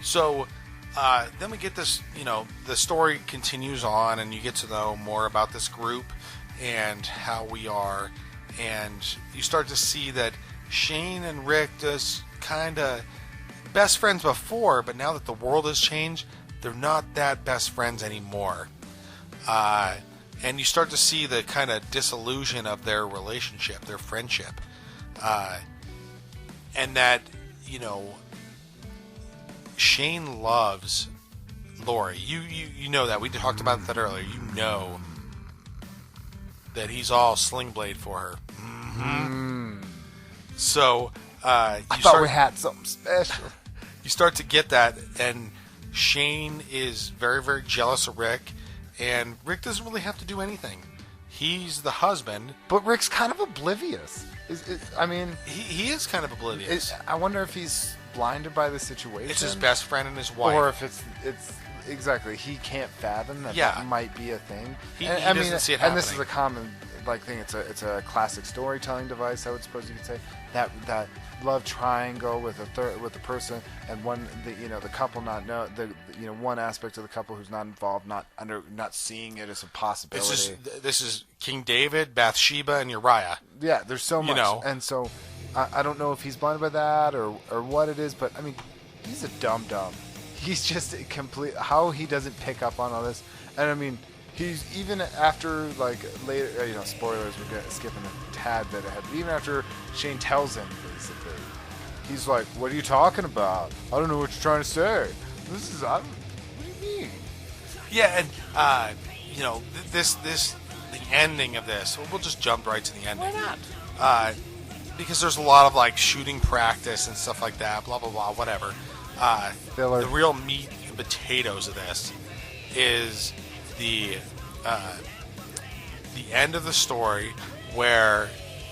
So then we get this. The story continues on, and you get to know more about this group and how we are, and you start to see that Shane and Rick just kind of best friends before, but now that the world has changed, they're not that best friends anymore. And you start to see the kind of disillusion of their relationship, their friendship. And that, Shane loves Lori. You know that. We talked about that earlier. You know that he's all Sling Blade for her. Mm-hmm. So I thought we had something special. You start to get that, and Shane is very, very jealous of Rick, and Rick doesn't really have to do anything. He's the husband. But Rick's kind of oblivious. I mean, He is kind of oblivious. I wonder if he's blinded by the situation. It's his best friend and his wife. Or if it's exactly, he can't fathom that that might be a thing. He I doesn't mean, see it and this is happening. a common thing. It's a classic storytelling device, I would suppose you could say. That love triangle with the person and the couple one aspect of the couple who's not involved, not seeing it as a possibility. This is King David, Bathsheba, and Uriah. Yeah, there's so much, and so I don't know if he's blinded by that or what it is, but I mean, he's a dum-dum. He's just complete. How he doesn't pick up on all this, and I mean, he's even after later. Spoilers. We're skipping a tad bit ahead. But even after Shane tells him, basically, he's like, "What are you talking about? I don't know what you're trying to say. What do you mean?" Yeah, and the ending of this. We'll just jump right to the ending. Why not? Because there's a lot of shooting practice and stuff like that. Blah blah blah. Whatever. Filler. The real meat and potatoes of this is the end of the story where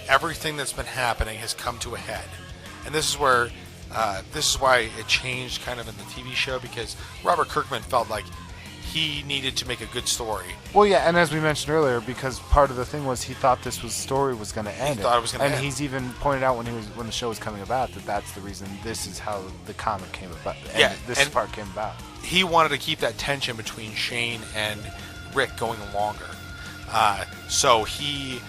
everything that's been happening has come to a head, and this is why it changed kind of in the TV show, because Robert Kirkman felt like he needed to make a good story. Well, yeah, and as we mentioned earlier, because part of the thing was he thought story was going to end. He thought it was going to end. And he's even pointed out when the show was coming about that's the reason. This is how the comic came about. Yeah, this part came about. He wanted to keep that tension between Shane and Rick going longer. So he,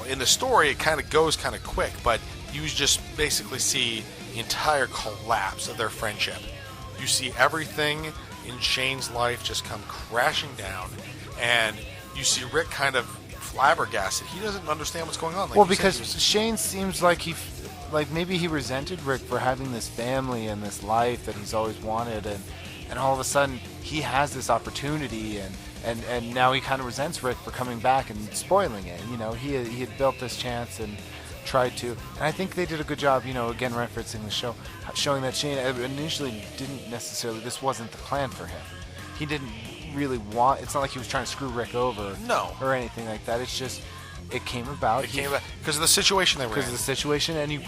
in the story, it kind of goes kind of quick, but you just basically see the entire collapse of their friendship. You see everything in Shane's life just come crashing down, and you see Rick kind of flabbergasted. He doesn't understand what's going on. Because Shane seems like maybe he resented Rick for having this family and this life that he's always wanted, and all of a sudden he has this opportunity, and now he kind of resents Rick for coming back and spoiling it. He had built this chance and tried to, and I think they did a good job, again referencing the show, showing that Shane initially didn't necessarily, this wasn't the plan for him. He didn't really it's not like he was trying to screw Rick over. No. Or anything like that. It's just, it came about. It came about because of the situation they were in. Because of the situation, and you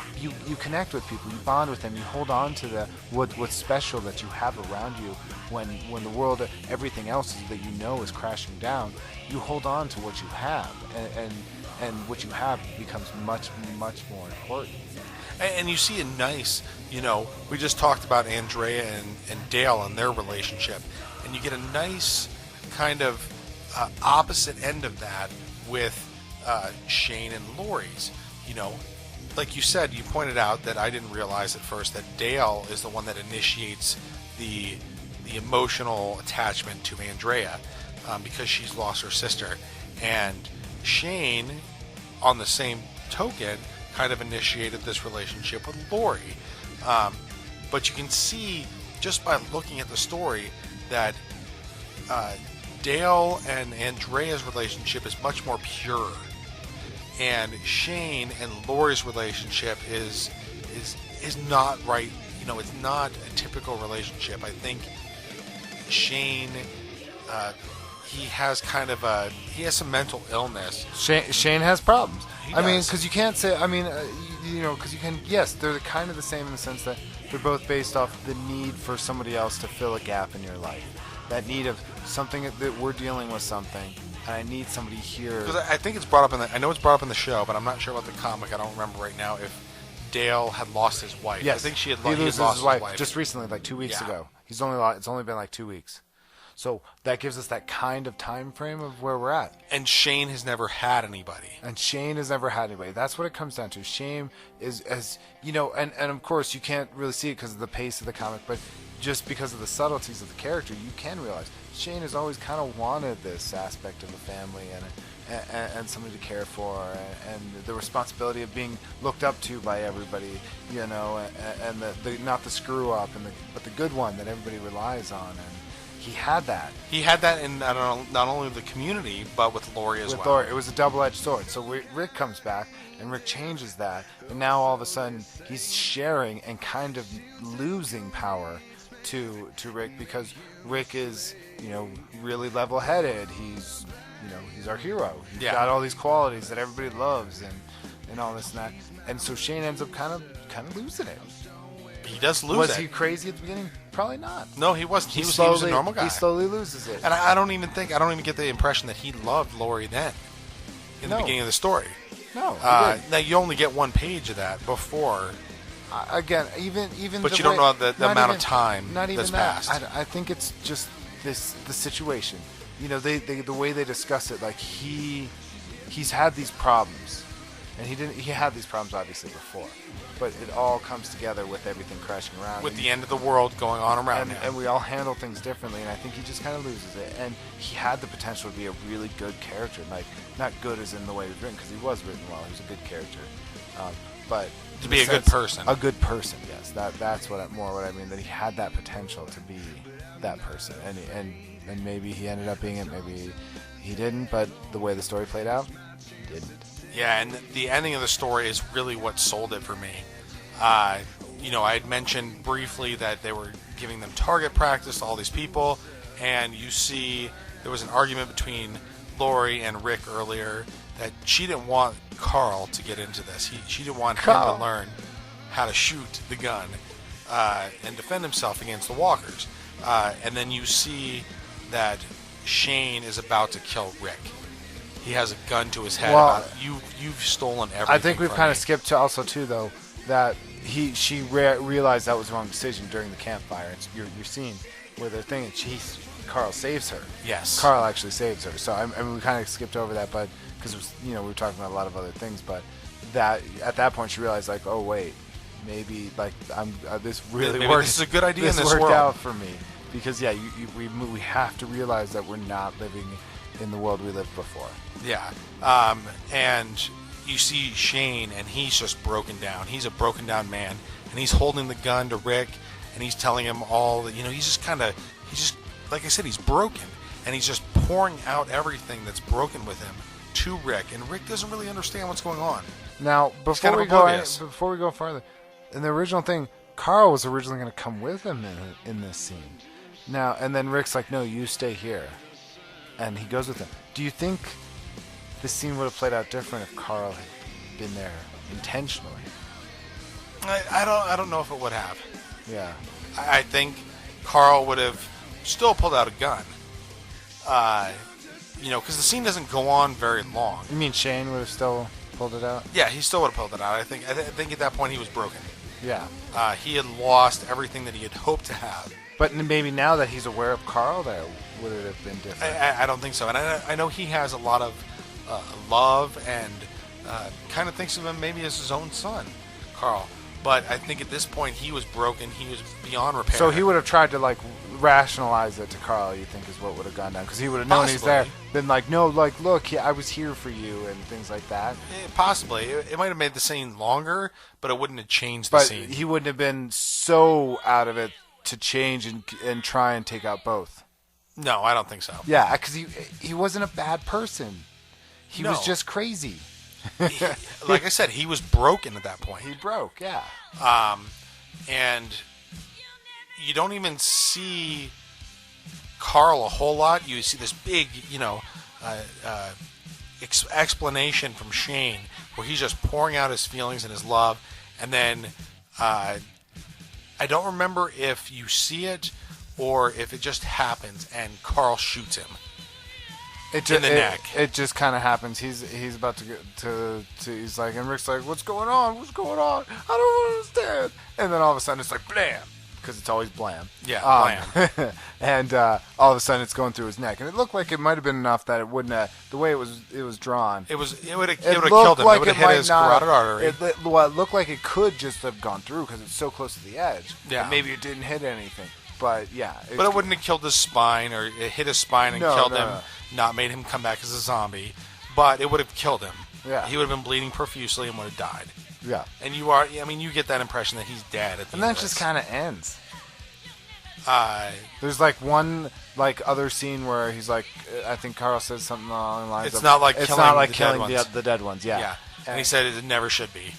connect with people, you bond with them, you hold on to what's special that you have around you when the world, everything else that is crashing down. You hold on to what you have, and what you have becomes much, much more important. And you see a nice, we just talked about Andrea and Dale and their relationship, and you get a nice kind of opposite end of that with Shane and Laurie's. Like you said, you pointed out that I didn't realize at first that Dale is the one that initiates the emotional attachment to Andrea because she's lost her sister, and Shane, on the same token, kind of initiated this relationship with Laurie. But you can see just by looking at the story that Dale and Andrea's relationship is much more pure, and Shane and Laurie's relationship is not right. It's not a typical relationship. I think Shane, he has some mental illness. Shane has problems. He I mean, does. because you can't say. I mean, because you can. Yes, they're kind of the same in the sense that they're both based off the need for somebody else to fill a gap in your life. That need of something that we're dealing with something, and I need somebody here. Because I think it's brought up I know it's brought up in the show, but I'm not sure about the comic. I don't remember right now if Dale had lost his wife. Yes, I think he had lost his wife just recently, like 2 weeks Yeah. ago. It's only been like 2 weeks. So that gives us that kind of time frame of where we're at. And Shane has never had anybody. And Shane has never had anybody. That's what it comes down to. Shane is, as and of course you can't really see it because of the pace of the comic, but just because of the subtleties of the character, you can realize Shane has always kind of wanted this aspect of the family and somebody to care for, and the responsibility of being looked up to by everybody, and the not the screw up, but the good one that everybody relies on. And he had that. He had that in not only the community, but with Laurie as well. Laurie, it was a double-edged sword. So Rick comes back, and Rick changes that, and now all of a sudden he's sharing and kind of losing power to Rick, because Rick is, really level-headed. He's our hero. He's got all these qualities that everybody loves, and all this and that. And so Shane ends up kind of losing it. He does lose it. Was he crazy at the beginning? Probably not. No, he wasn't. He was a normal guy. He slowly loses it. And I don't even get the impression that he loved Lori then, in the beginning of the story. No. Now you only get one page of that before. Again, even. But you don't know the amount of time that's passed. I think it's just the situation. The way they discuss it, like he's had these problems, and he had these problems obviously before, but it all comes together with everything crashing around. With the end of the world going on around him. And we all handle things differently, and I think he just kind of loses it. And he had the potential to be a really good character, like not good as in the way he was written, because he was written well. He was a good character, but to be a good person. A good person, yes. That's what I mean. That he had that potential to be that person, and maybe he ended up being it. Maybe he didn't. But the way the story played out, he didn't. Yeah, and the ending of the story is really what sold it for me. I had mentioned briefly that they were giving them target practice to all these people, and you see there was an argument between Lori and Rick earlier that she didn't want Carl to get into this. She didn't want him to learn how to shoot the gun and defend himself against the walkers. And then you see that Shane is about to kill Rick. He has a gun to his head. Well, You've stolen everything. I think we've kind of skipped to also too, though, that she realized that was the wrong decision during the campfire. It's your scene where they're thinking Carl saves her. Yes, Carl actually saves her. So I mean, we kind of skipped over that, but because we were talking about a lot of other things, but that at that point she realized, like, oh wait, maybe like this really worked. This is a good idea. This in this worked world. out for me, because we have to realize that we're not living in the world we lived before. Yeah, and you see Shane, and he's just broken down. He's a broken down man, and he's holding the gun to Rick, and he's telling him all that. He's just like I said, he's broken, and he's just pouring out everything that's broken with him to Rick, and Rick doesn't really understand what's going on. Now, before we go further, in the original thing, Carl was originally going to come with him in this scene. Now, and then Rick's like, "No, you stay here," and he goes with him. Do you think this scene would have played out different if Carl had been there intentionally? I don't know if it would have. Yeah. I think Carl would have still pulled out a gun. Because the scene doesn't go on very long. You mean Shane would have still pulled it out? Yeah, he still would have pulled it out. I think at that point he was broken. Yeah. He had lost everything that he had hoped to have. But maybe now that he's aware of Carl, there would it have been different? I don't think so. And I know he has a lot of love and kind of thinks of him maybe as his own son, Carl. But I think at this point he was broken. He was beyond repair. So he would have tried to rationalize it to Carl, you think, is what would have gone down, because he would have known he's there. Been like, no, look, I was here for you, and things like that. Possibly. It might have made the scene longer, but it wouldn't have changed the scene. But he wouldn't have been so out of it to change and try and take out both. No, I don't think so. Yeah, because he wasn't a bad person. He was just crazy. Like I said, he was broken at that point. He broke, yeah. And you don't even see Carl a whole lot. You see this big, explanation from Shane where he's just pouring out his feelings and his love. And then I don't remember if you see it or if it just happens and Carl shoots him in the neck. It just kind of happens. He's about to get to he's like, and Rick's like, what's going on? I don't understand. And then all of a sudden it's like blam, because it's always blam. Yeah, blam. And all of a sudden it's going through his neck, and it looked like it might have been enough that it wouldn't have, the way it was drawn. It would have killed him. It would have hit his carotid artery. It looked like it could just have gone through because it's so close to the edge. Yeah. And maybe it didn't hit anything. But yeah. But it wouldn't have killed his spine, or it hit his spine and killed him. Not made him come back as a zombie. But it would have killed him. Yeah. He would have been bleeding profusely and would have died. Yeah. And you get that impression that he's dead at the end. And that just kind of ends. There's one other scene where he's like, I think Carl says something along the lines it's not like killing the dead ones. Yeah. And he said it never should be.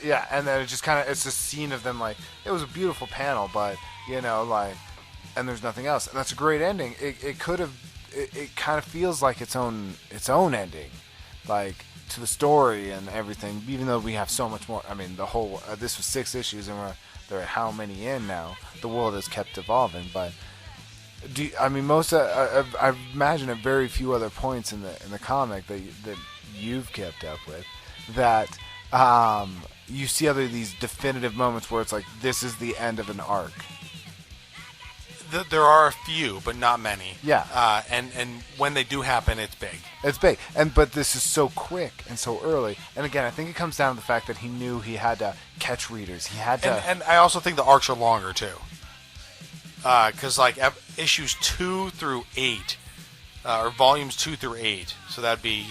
Yeah, and then it just kind of, it's a scene of them, like, it was a beautiful panel, but, like, and there's nothing else. And that's a great ending. It could have, it kind of feels like its own ending, like, to the story and everything, even though we have so much more. I mean, the whole, this was 6 issues, and there are how many in now? The world has kept evolving, but I imagine at very few other points in the comic that you've kept up with, that you see these definitive moments where it's like, this is the end of an arc. There are a few, but not many. Yeah. And when they do happen, it's big. It's big. But this is so quick and so early. And again, I think it comes down to the fact that he knew he had to catch readers. He had to. And I also think the arcs are longer too. Because like issues 2 through 8, or volumes 2 through 8. So that'd be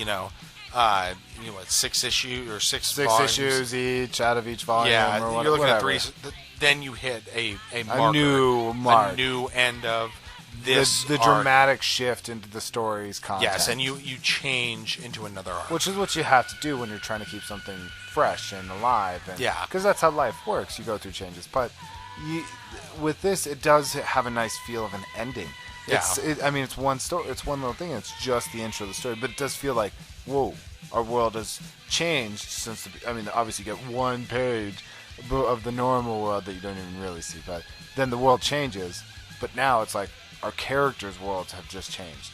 6 issues or 6 volumes. Issues each out of each volume. Yeah, or you're looking whatever. at 3. Then you hit a marker, new mark, a new end of this. The dramatic shift into the story's content. Yes, and you change into another arc, which is what you have to do when you're trying to keep something fresh and alive. And, yeah, because that's how life works. You go through changes, but with this, it does have a nice feel of an ending. Yeah. It's one story. It's one little thing. It's just the intro of the story, but it does feel like, whoa, our world has changed since. Obviously, you get one page of the normal world that you don't even really see, but then the world changes. But now it's like our characters' worlds have just changed.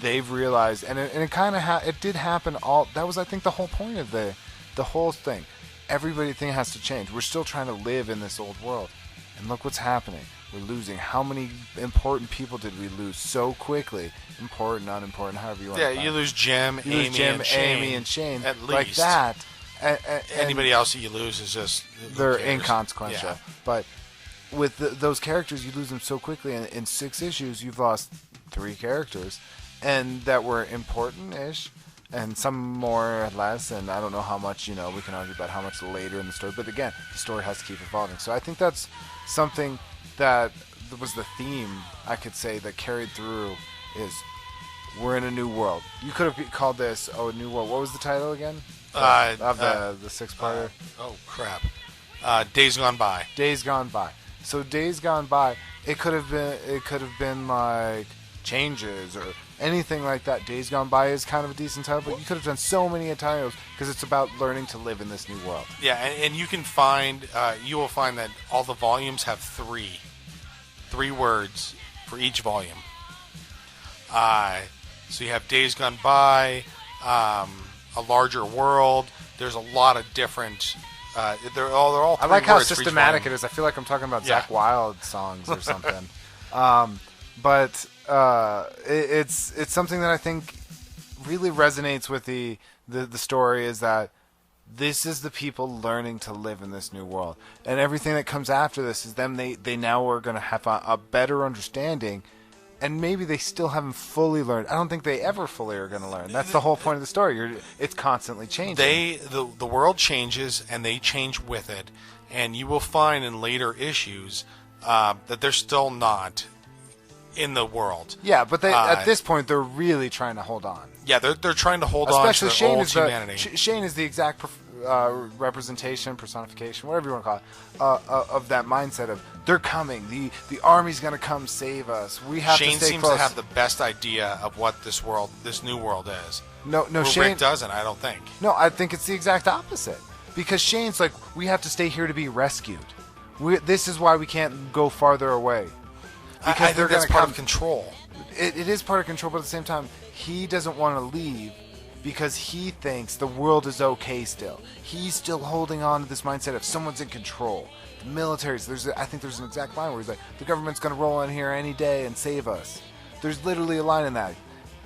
They've realized, and it kind of it did happen. That was, I think, the whole point of the whole thing. Everything has to change. We're still trying to live in this old world, and look what's happening. We're losing. How many important people did we lose so quickly? Important, unimportant, however you want. Yeah, to you lose Jim, Amy, and Shane, at least. like that. And anybody else that you lose is just they're inconsequential. Yeah. But with those characters, you lose them so quickly. And in 6 issues, you've lost 3 characters, and that were important-ish, and some more or less. And I don't know how much. We can argue about how much later in the story. But again, the story has to keep evolving. So I think that's something that was the theme, I could say, that carried through. Is we're in a new world. You could have called this a new world. What was the title again? Of the 6-parter. Oh crap! Days Gone By. Days Gone By. So Days Gone By. It could have been like Changes or anything like that. Days Gone By is kind of a decent title, but you could have done so many titles because it's about learning to live in this new world. Yeah, and you can find you will find that all the volumes have 3 words for each volume. So you have Days Gone By. A larger world. There's a lot of different. They're all. I like how systematic it is. I feel like I'm talking about Zakk Wylde songs or something. But it's something that I think really resonates with the story, is that this is the people learning to live in this new world, and everything that comes after this is them. They now are going to have a better understanding. And maybe they still haven't fully learned. I don't think they ever fully are going to learn. That's the whole point of the story. It's constantly changing. The world changes, and they change with it. And you will find in later issues that they're still not in the world. Yeah, but at this point, they're really trying to hold on. Yeah, they're trying to hold on to their old humanity. Shane is the exact representation, personification, whatever you want to call it, of that mindset of, they're coming. The army's going to come save us. We have Shane to stay seems close. to have the best idea of what this new world is. No, Shane Rick doesn't. I don't think. No, I think it's the exact opposite. Because Shane's like, we have to stay here to be rescued. This is why we can't go farther away. Because I think that's part of control. It is part of control, but at the same time, he doesn't want to leave because he thinks the world is okay still. He's still holding on to this mindset of someone's in control. The military's, I think there's an exact line where he's like, the government's going to roll in here any day and save us. There's literally a line in that.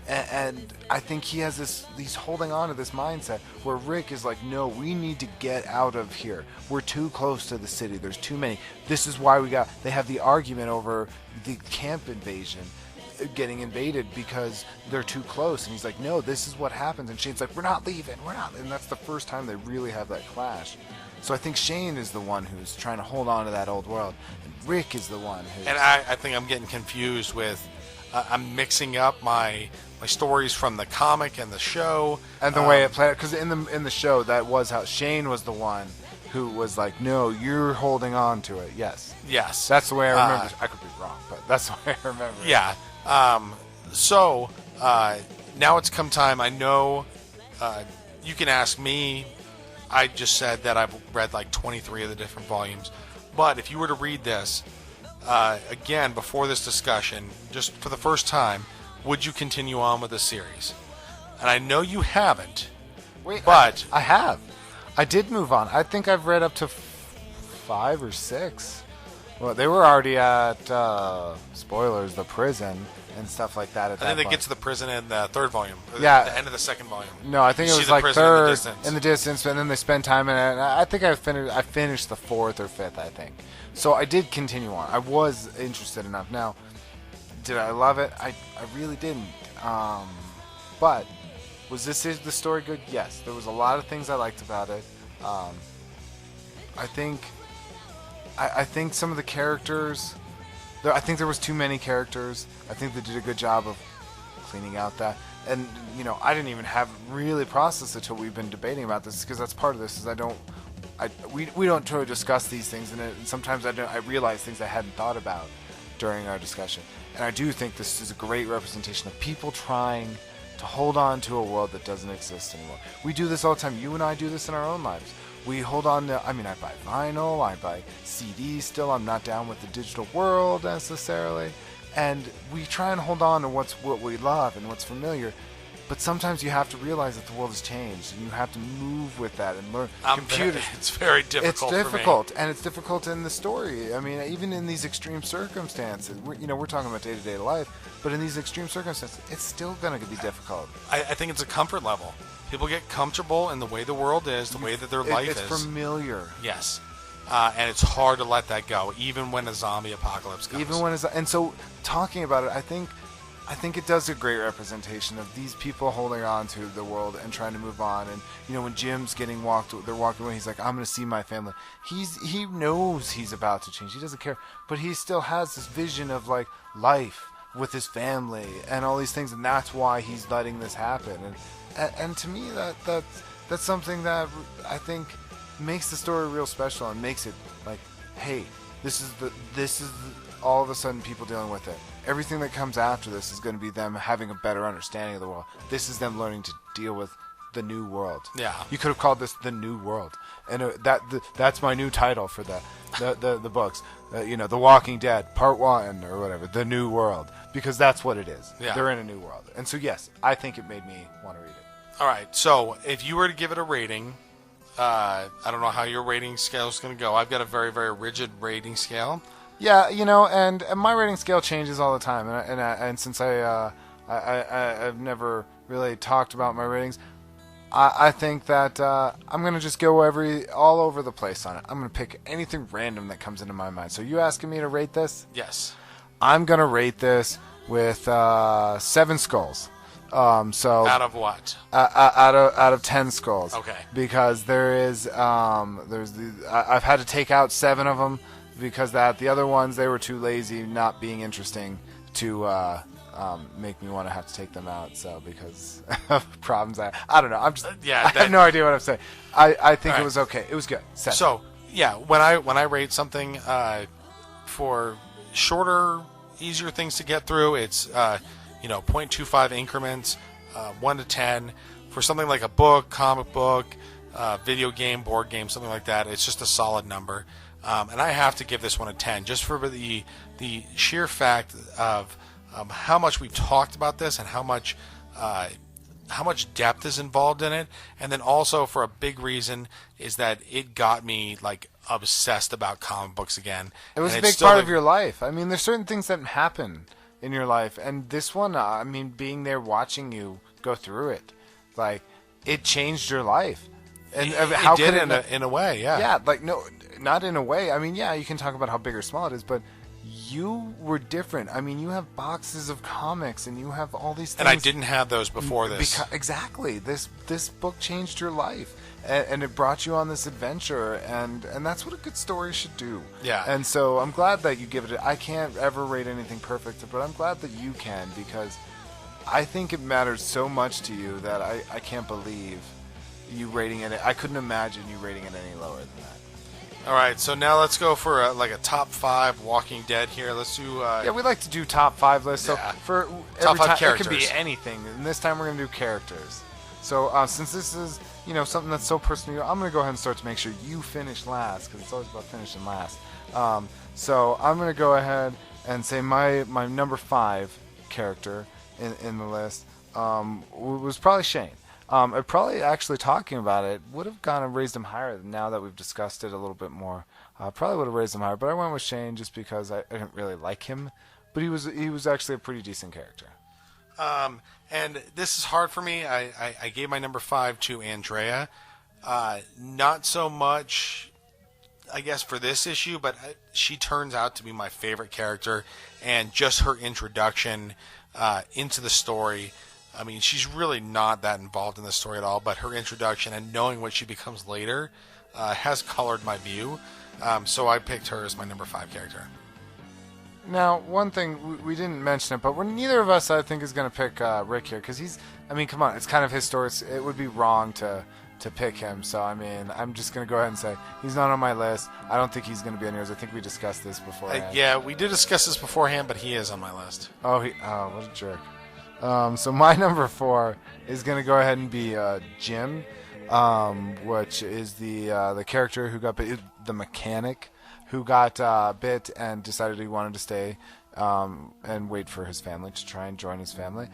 And I think he has he's holding on to this mindset where Rick is like, no, we need to get out of here. We're too close to the city. There's too many. This is why they have the argument over the camp invasion, getting invaded because they're too close. And he's like, no, this is what happens. And Shane's like, we're not leaving. And that's the first time they really have that clash. So I think Shane is the one who's trying to hold on to that old world. And Rick is the one who's... And I think I'm getting confused with... I'm mixing up my stories from the comic and the show. And the way it played... Because in the show, that was how Shane was the one who was like, no, you're holding on to it. Yes. Yes. That's the way I remember. I could be wrong, but that's the way I remember. Yeah. So now it's come time. I know you can ask me. I just said that I've read like 23 of the different volumes. But if you were to read this, again, before this discussion, just for the first time, would you continue on with the series? And I know you haven't. Wait, but I have. I did move on. I think I've read up to 5 or 6. Well, they were already at, spoilers, the prison and stuff like that at that I think they point. get to the prison in the third volume. Yeah. The end of the second volume. No, I think You it see was the like prison third in the distance. and then they spend time in it. And I think I finished the 4th or 5th, I think. So I did continue on. I was interested enough. Now, did I love it? I really didn't. But was the story good? Yes. There was a lot of things I liked about it. I think some of the characters. I think there was too many characters. I think they did a good job of cleaning out that. And I didn't even have really processed it until we've been debating about this, because that's part of this. Is we don't try to discuss these things, and sometimes I realize things I hadn't thought about during our discussion. And I do think this is a great representation of people trying to hold on to a world that doesn't exist anymore. We do this all the time. You and I do this in our own lives. We hold on to, I buy vinyl, I buy CDs still. I'm not down with the digital world necessarily. And we try and hold on to what we love and what's familiar. But sometimes you have to realize that the world has changed, and you have to move with that and learn. Computers. It's very difficult. It's difficult, and it's difficult in the story. Even in these extreme circumstances, we're talking about day-to-day life, but in these extreme circumstances, it's still going to be difficult. I think it's a comfort level. People get comfortable in the way the world is, the way that their life is. It's familiar. Yes. And it's hard to let that go, even when a zombie apocalypse comes. And so talking about it, I think it does a great representation of these people holding on to the world and trying to move on. And when Jim's they're walking away, he's like, I'm going to see my family. He knows he's about to change. He doesn't care, but he still has this vision of like life with his family and all these things, and that's why he's letting this happen. And to me, that's something that I think makes the story real special and makes it like, hey, this is all of a sudden people dealing with it. Everything that comes after this is going to be them having a better understanding of the world. This is them learning to deal with the new world. Yeah. You could have called this The New World. And that's my new title for the books. The Walking Dead, Part 1 or whatever, The New World. Because that's what it is. Yeah. They're in a new world. And so, yes, I think it made me want to read it. All right. So if you were to give it a rating, I don't know how your rating scale is going to go. I've got a very, very rigid rating scale. Yeah, and my rating scale changes all the time, and since I've never really talked about my ratings, I think that I'm gonna just go all over the place on it. I'm gonna pick anything random that comes into my mind. So you asking me to rate this? Yes. I'm gonna rate this with 7 skulls. So out of what? Out of 10 skulls. Okay. Because I've had to take out 7 of them. Because the other ones, they were too lazy, not being interesting to make me want to have to take them out. So because of problems, I don't know. I have no idea what I'm saying. I think it was okay. It was good. 7. So yeah, when I rate something for shorter, easier things to get through, it's 0.25 increments, 1 to 10. For something like a book, comic book, video game, board game, something like that, it's just a solid number. And I have to give this one a 10, just for the sheer fact of how much we've talked about this and how much depth is involved in it, and then also for a big reason is that it got me like obsessed about comic books again. It was a big part of your life. There's certain things that happen in your life, and this one, being there watching you go through it, like it changed your life. And how it did could it in a way, yeah. Yeah, like no, not in a way. Yeah, you can talk about how big or small it is, but you were different. You have boxes of comics, and you have all these things. And I didn't have those before this. Exactly. This book changed your life, and it brought you on this adventure, and that's what a good story should do. Yeah. And so I'm glad that you give it. I can't ever rate anything perfect, but I'm glad that you can, because I think it matters so much to you that I can't believe you rating it. I couldn't imagine you rating it any lower than that. All right, so now let's go for a top 5 Walking Dead here. Let's do. Yeah, we like to do top 5 lists. Yeah. So for Top 5 it characters. could be anything, and this time we're gonna do characters. So since this is something that's so personal, I'm gonna go ahead and start to make sure you finish last because it's always about finishing last. So I'm gonna go ahead and say my number 5 character in the list was probably Shane. Probably actually talking about it would have gone and raised him higher now that we've discussed it a little bit more. Probably would have raised him higher, but I went with Shane just because I didn't really like him, but he was actually a pretty decent character. And this is hard for me. I gave my number 5 to Andrea. Not so much, I guess, for this issue, but she turns out to be my favorite character, and just her introduction into the story. I mean, she's really not that involved in the story at all, but her introduction and knowing what she becomes later has colored my view. So I picked her as my number 5 character. Now, one thing, we didn't mention it, but neither of us, I think, is going to pick Rick here, because come on, it's kind of his story. It would be wrong to pick him, so, I'm just going to go ahead and say he's not on my list. I don't think he's going to be on yours. I think we discussed this before. Yeah, we did discuss this beforehand, but he is on my list. Oh, what a jerk. So my number 4 is going to go ahead and be Jim, which is the character who got bit, the mechanic who got bit and decided he wanted to stay and wait for his family to try and join his family.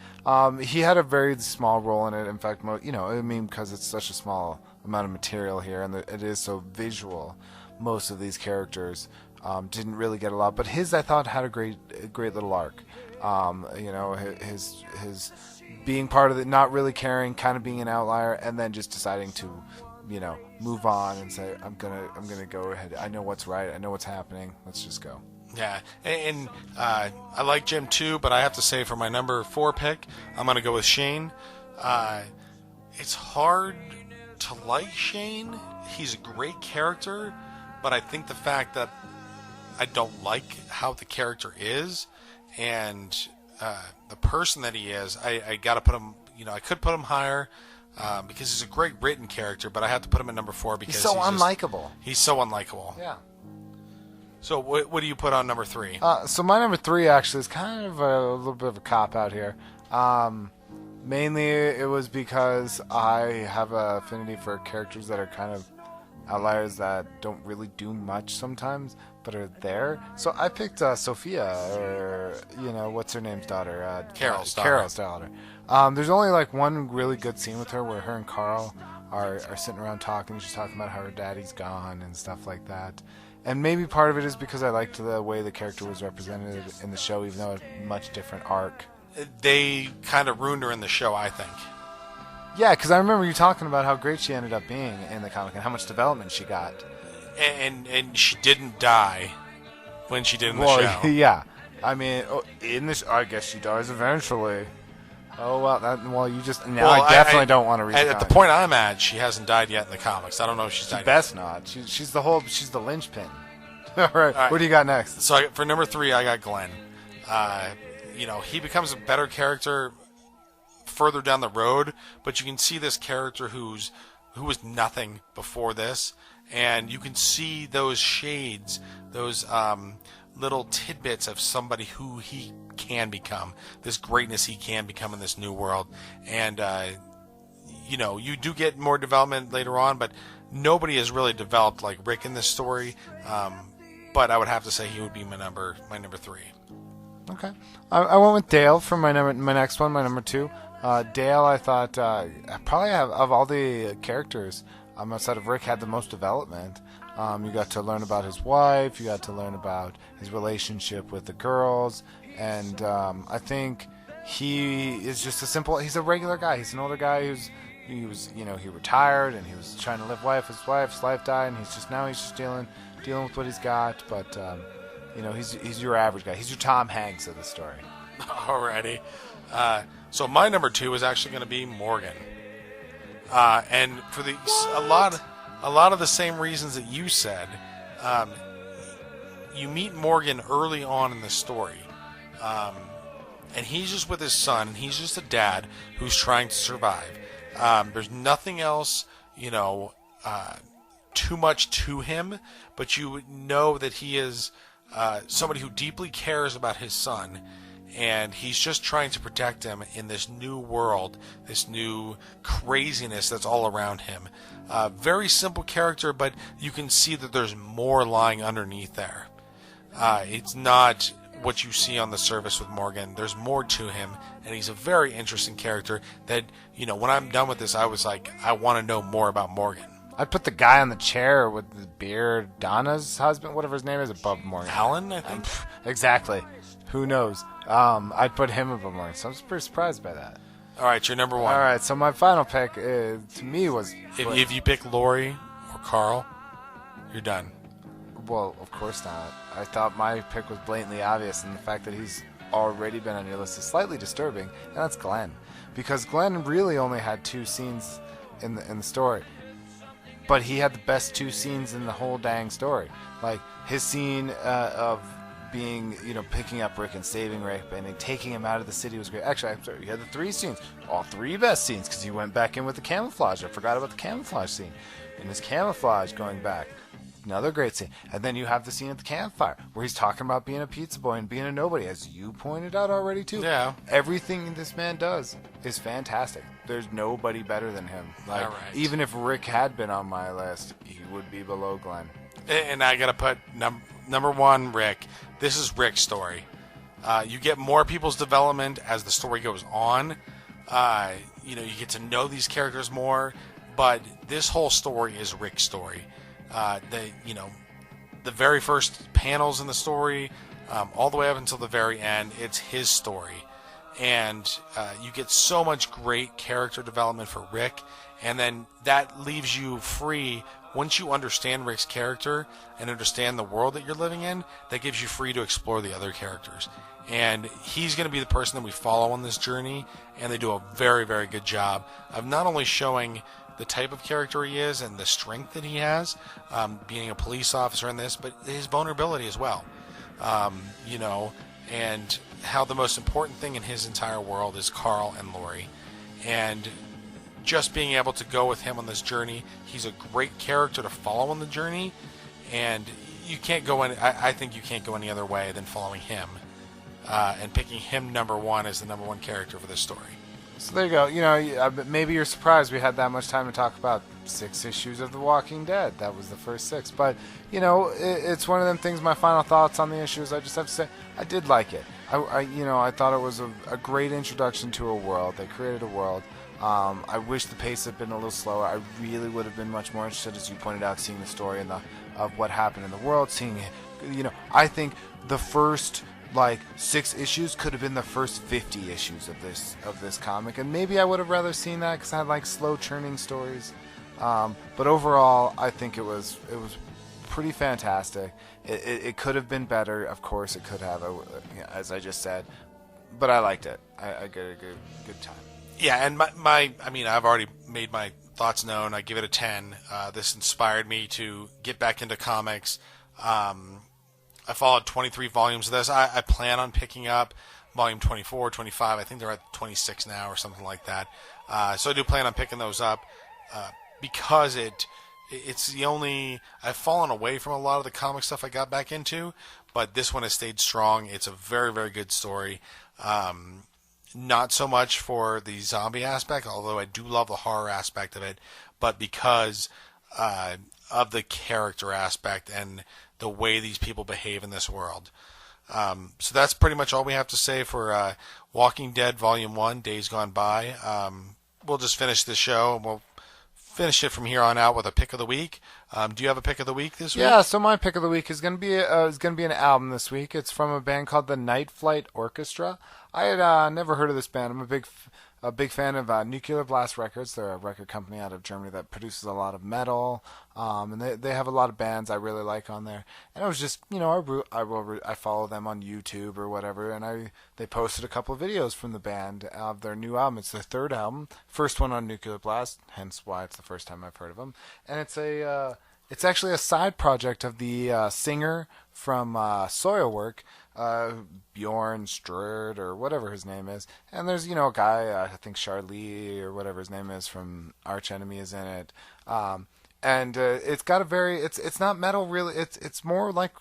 He had a very small role in it. In fact, because it's such a small amount of material here and it is so visual, most of these characters didn't really get a lot. But his, I thought, had a great little arc. His being part of it, not really caring, kind of being an outlier, and then just deciding to, move on and say, I'm gonna go ahead. I know what's right. I know what's happening. Let's just go. Yeah, and I like Jim too, but I have to say for my number 4 pick, I'm gonna go with Shane. It's hard to like Shane. He's a great character, but I think the fact that I don't like how the character is and the person that he is, I got to put him, I could put him higher because he's a great written character, but I have to put him at number 4 because he's so unlikable. He's so unlikable. Yeah. So what do you put on number 3? So my number 3 actually is kind of a little bit of a cop-out here. Mainly it was because I have an affinity for characters that are kind of outliers that don't really do much sometimes, but are there. So I picked Sophia, or what's her name's daughter? Carol's daughter. There's only one really good scene with her where her and Carl are sitting around talking. She's talking about how her daddy's gone and stuff like that. And maybe part of it is because I liked the way the character was represented in the show, even though it's a much different arc. They kind of ruined her in the show, I think. Yeah, because I remember you talking about how great she ended up being in the comic and how much development she got. And she didn't die when she did in the show. Yeah. In this, I guess she dies eventually. Oh, well, you just... Now I definitely don't want to read At the point I'm at, she hasn't died yet in the comics. I don't know if she's died yet. Best not. She's the linchpin. All right, what do you got next? So for number 3, I got Glenn. He becomes a better character further down the road, but you can see this character who was nothing before this, and you can see those shades, those little tidbits of somebody who he can become, this greatness he can become in this new world. And you do get more development later on, but nobody has really developed like Rick in this story. But I would have to say he would be my number 3. Okay, I went with Dale for my next one, my number 2. Dale, I thought I probably have, of all the characters outside of Rick, had the most development. You got to learn about his wife, you got to learn about his relationship with the girls, and I think he is just he's a regular guy. He's an older guy he retired and he was trying to live life. His wife's life died, and he's just dealing with what he's got. But he's your average guy. He's your Tom Hanks of the story. Alrighty. So my number 2 is actually going to be Morgan, and for a lot of the same reasons that you said. You meet Morgan early on in the story, and he's just with his son, and he's just a dad who's trying to survive. There's nothing else too much to him, but you know that he is somebody who deeply cares about his son, and he's just trying to protect him in this new world, this new craziness that's all around him. Very simple character, but you can see that there's more lying underneath there. It's not what you see on the surface with Morgan. There's more to him, and he's a very interesting character that, when I'm done with this, I was like, I want to know more about Morgan. I'd put the guy on the chair with the beard, Donna's husband, whatever his name is, above Morgan. Alan, I think? Exactly. Who knows? I'd put him above Morgan, so I was pretty surprised by that. All right, your number one. All right, so my final pick, to me, was... If you pick Lori or Carl, you're done. Well, of course not. I thought my pick was blatantly obvious, and the fact that he's already been on your list is slightly disturbing, and that's Glenn. Because Glenn really only had 2 scenes in the story. But he had the best 2 scenes in the whole dang story. Like, his scene of being, picking up Rick and saving Rick and then taking him out of the city was great. Actually, I'm sorry, he had the 3 scenes. All 3 best scenes, because he went back in with the camouflage. I forgot about the camouflage scene. In his camouflage going back. Another great scene. And then you have the scene at the campfire where he's talking about being a pizza boy and being a nobody, as you pointed out already, too. Yeah. Everything this man does is fantastic. There's nobody better than him. Like, all right. Even if Rick had been on my list, he would be below Glenn. And I got to put number 1, Rick. This is Rick's story. You get more people's development as the story goes on. You get to know these characters more. But this whole story is Rick's story. The very first panels in the story, all the way up until the very end, it's his story. And you get so much great character development for Rick, and then that leaves you free. Once you understand Rick's character and understand the world that you're living in, that gives you free to explore the other characters. And he's going to be the person that we follow on this journey, and they do a very, very good job of not only showing the type of character he is and the strength that he has, being a police officer in this, but his vulnerability as well. And how the most important thing in his entire world is Carl and Lori. And just being able to go with him on this journey, he's a great character to follow on the journey, and you can't go any, I think you can't go any other way than following him and picking him number 1 as the number 1 character for this story. So there you go. Maybe you're surprised we had that much time to talk about 6 issues of The Walking Dead. That was the first 6. But, it's one of them things, my final thoughts on the issues, I just have to say, I did like it. I thought it was a great introduction to a world. They created a world. I wish the pace had been a little slower. I really would have been much more interested, as you pointed out, seeing the story and of what happened in the world, seeing, I think the first... 6 issues could have been the first 50 issues of this comic, and maybe I would have rather seen that because I like slow churning stories. But overall, I think it was pretty fantastic. It could have been better, of course. It could have, as I just said, but I liked it. I get a good time. Yeah, and I've already made my thoughts known. I give it a 10. This inspired me to get back into comics. I followed 23 volumes of this. I plan on picking up volume 24, 25. I think they're at 26 now or something like that. So I do plan on picking those up because it's the only... I've fallen away from a lot of the comic stuff I got back into, but this one has stayed strong. It's a very, very good story. Not so much for the zombie aspect, although I do love the horror aspect of it, but because of the character aspect and the way these people behave in this world. So that's pretty much all we have to say for Walking Dead Volume 1, Days Gone By. We'll just finish the show, and we'll finish it from here on out with a pick of the week. Do you have a pick of the week this week? Yeah, so my pick of the week is going to be an album this week. It's from a band called the Night Flight Orchestra. I had never heard of this band. I'm a big fan of Nuclear Blast Records. They're a record company out of Germany that produces a lot of metal, and they have a lot of bands I really like on there. And I was just, I follow them on YouTube or whatever, and they posted a couple of videos from the band of their new album. It's their 3rd album, first one on Nuclear Blast, hence why it's the first time I've heard of them. And it's actually a side project of the singer from Soilwork, Bjorn Strud or whatever his name is, and there's a guy I think Charlie or whatever his name is from Arch Enemy is in it, and it's got a very it's not metal really, it's more like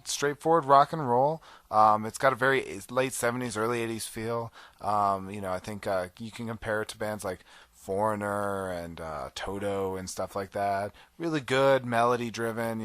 straightforward rock and roll. It's got a very late 70s, early 80s feel. I think you can compare it to bands like Foreigner and Toto and stuff like that. Really good melody driven,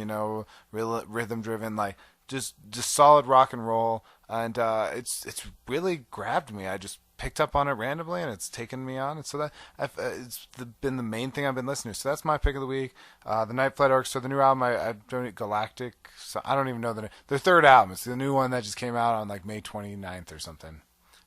real rhythm driven, like just solid rock and roll. And it's really grabbed me. I just picked up on it randomly, and it's taken me on. And so that it's been the main thing I've been listening to. So that's my pick of the week. The Night Flight Orchestra, the new album, I don't Galactic. So I don't even know their third album. It's the new one that just came out on like May 29th or something.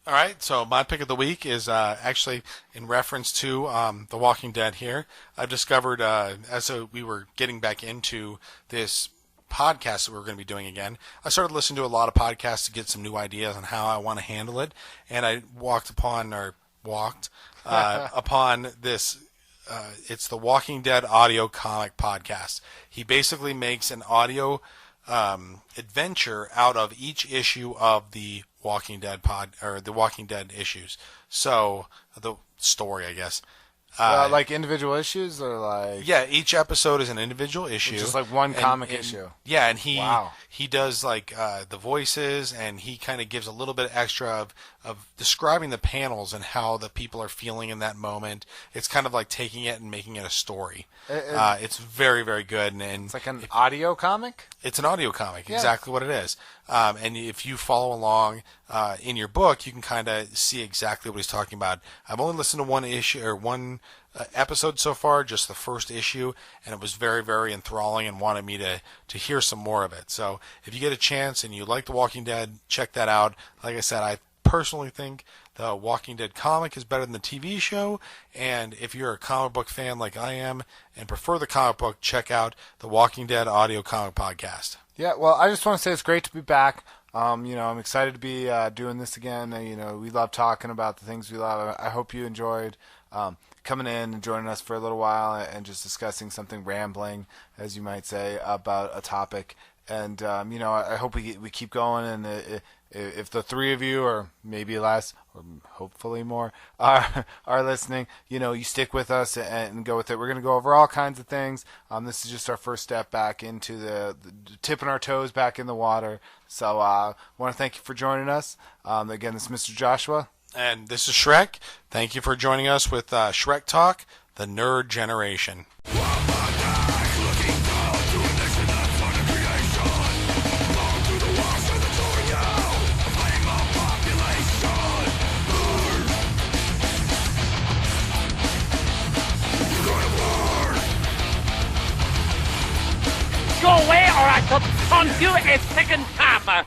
All right, so my pick of the week is actually in reference to The Walking Dead here. I've discovered, as we were getting back into this podcast that we're going to be doing again, I started listening to a lot of podcasts to get some new ideas on how I want to handle it, and I walked upon this. It's the Walking Dead audio comic podcast. He basically makes an audio adventure out of each issue of the Walking Dead the Walking Dead issues. So the story, I guess. Like individual issues, or like each episode is an individual issue, just like one comic issue. Yeah, and he does like the voices, and he kind of gives a little bit extra of describing the panels and how the people are feeling in that moment. It's kind of like taking it and making it a story. It's very, very good, and it's like an audio comic. It's an audio comic, exactly what it is. And if you follow along in your book, you can kind of see exactly what he's talking about. I've only listened to one issue or one episode so far, just the first issue, and it was very, very enthralling and wanted me to hear some more of it. So if you get a chance and you like The Walking Dead, check that out. Like I said, I personally think the Walking Dead comic is better than the TV show, and if you're a comic book fan like I am and prefer the comic book, check out the Walking Dead audio comic podcast. Yeah, well, I just want to say it's great to be back. I'm excited to be doing this again. We love talking about the things we love. I hope you enjoyed coming in and joining us for a little while and just discussing something, rambling, as you might say, about a topic. And I hope we keep going. And if the three of you, or maybe less, or hopefully more, are listening, you stick with us and go with it. We're going to go over all kinds of things. This is just our first step back into the tipping our toes back in the water. So I want to thank you for joining us. Again, this is Mr. Joshua. And this is Schreck. Thank you for joining us with Schreck Talk, the Nerd Generation. Go away or I shall taunt you a second time.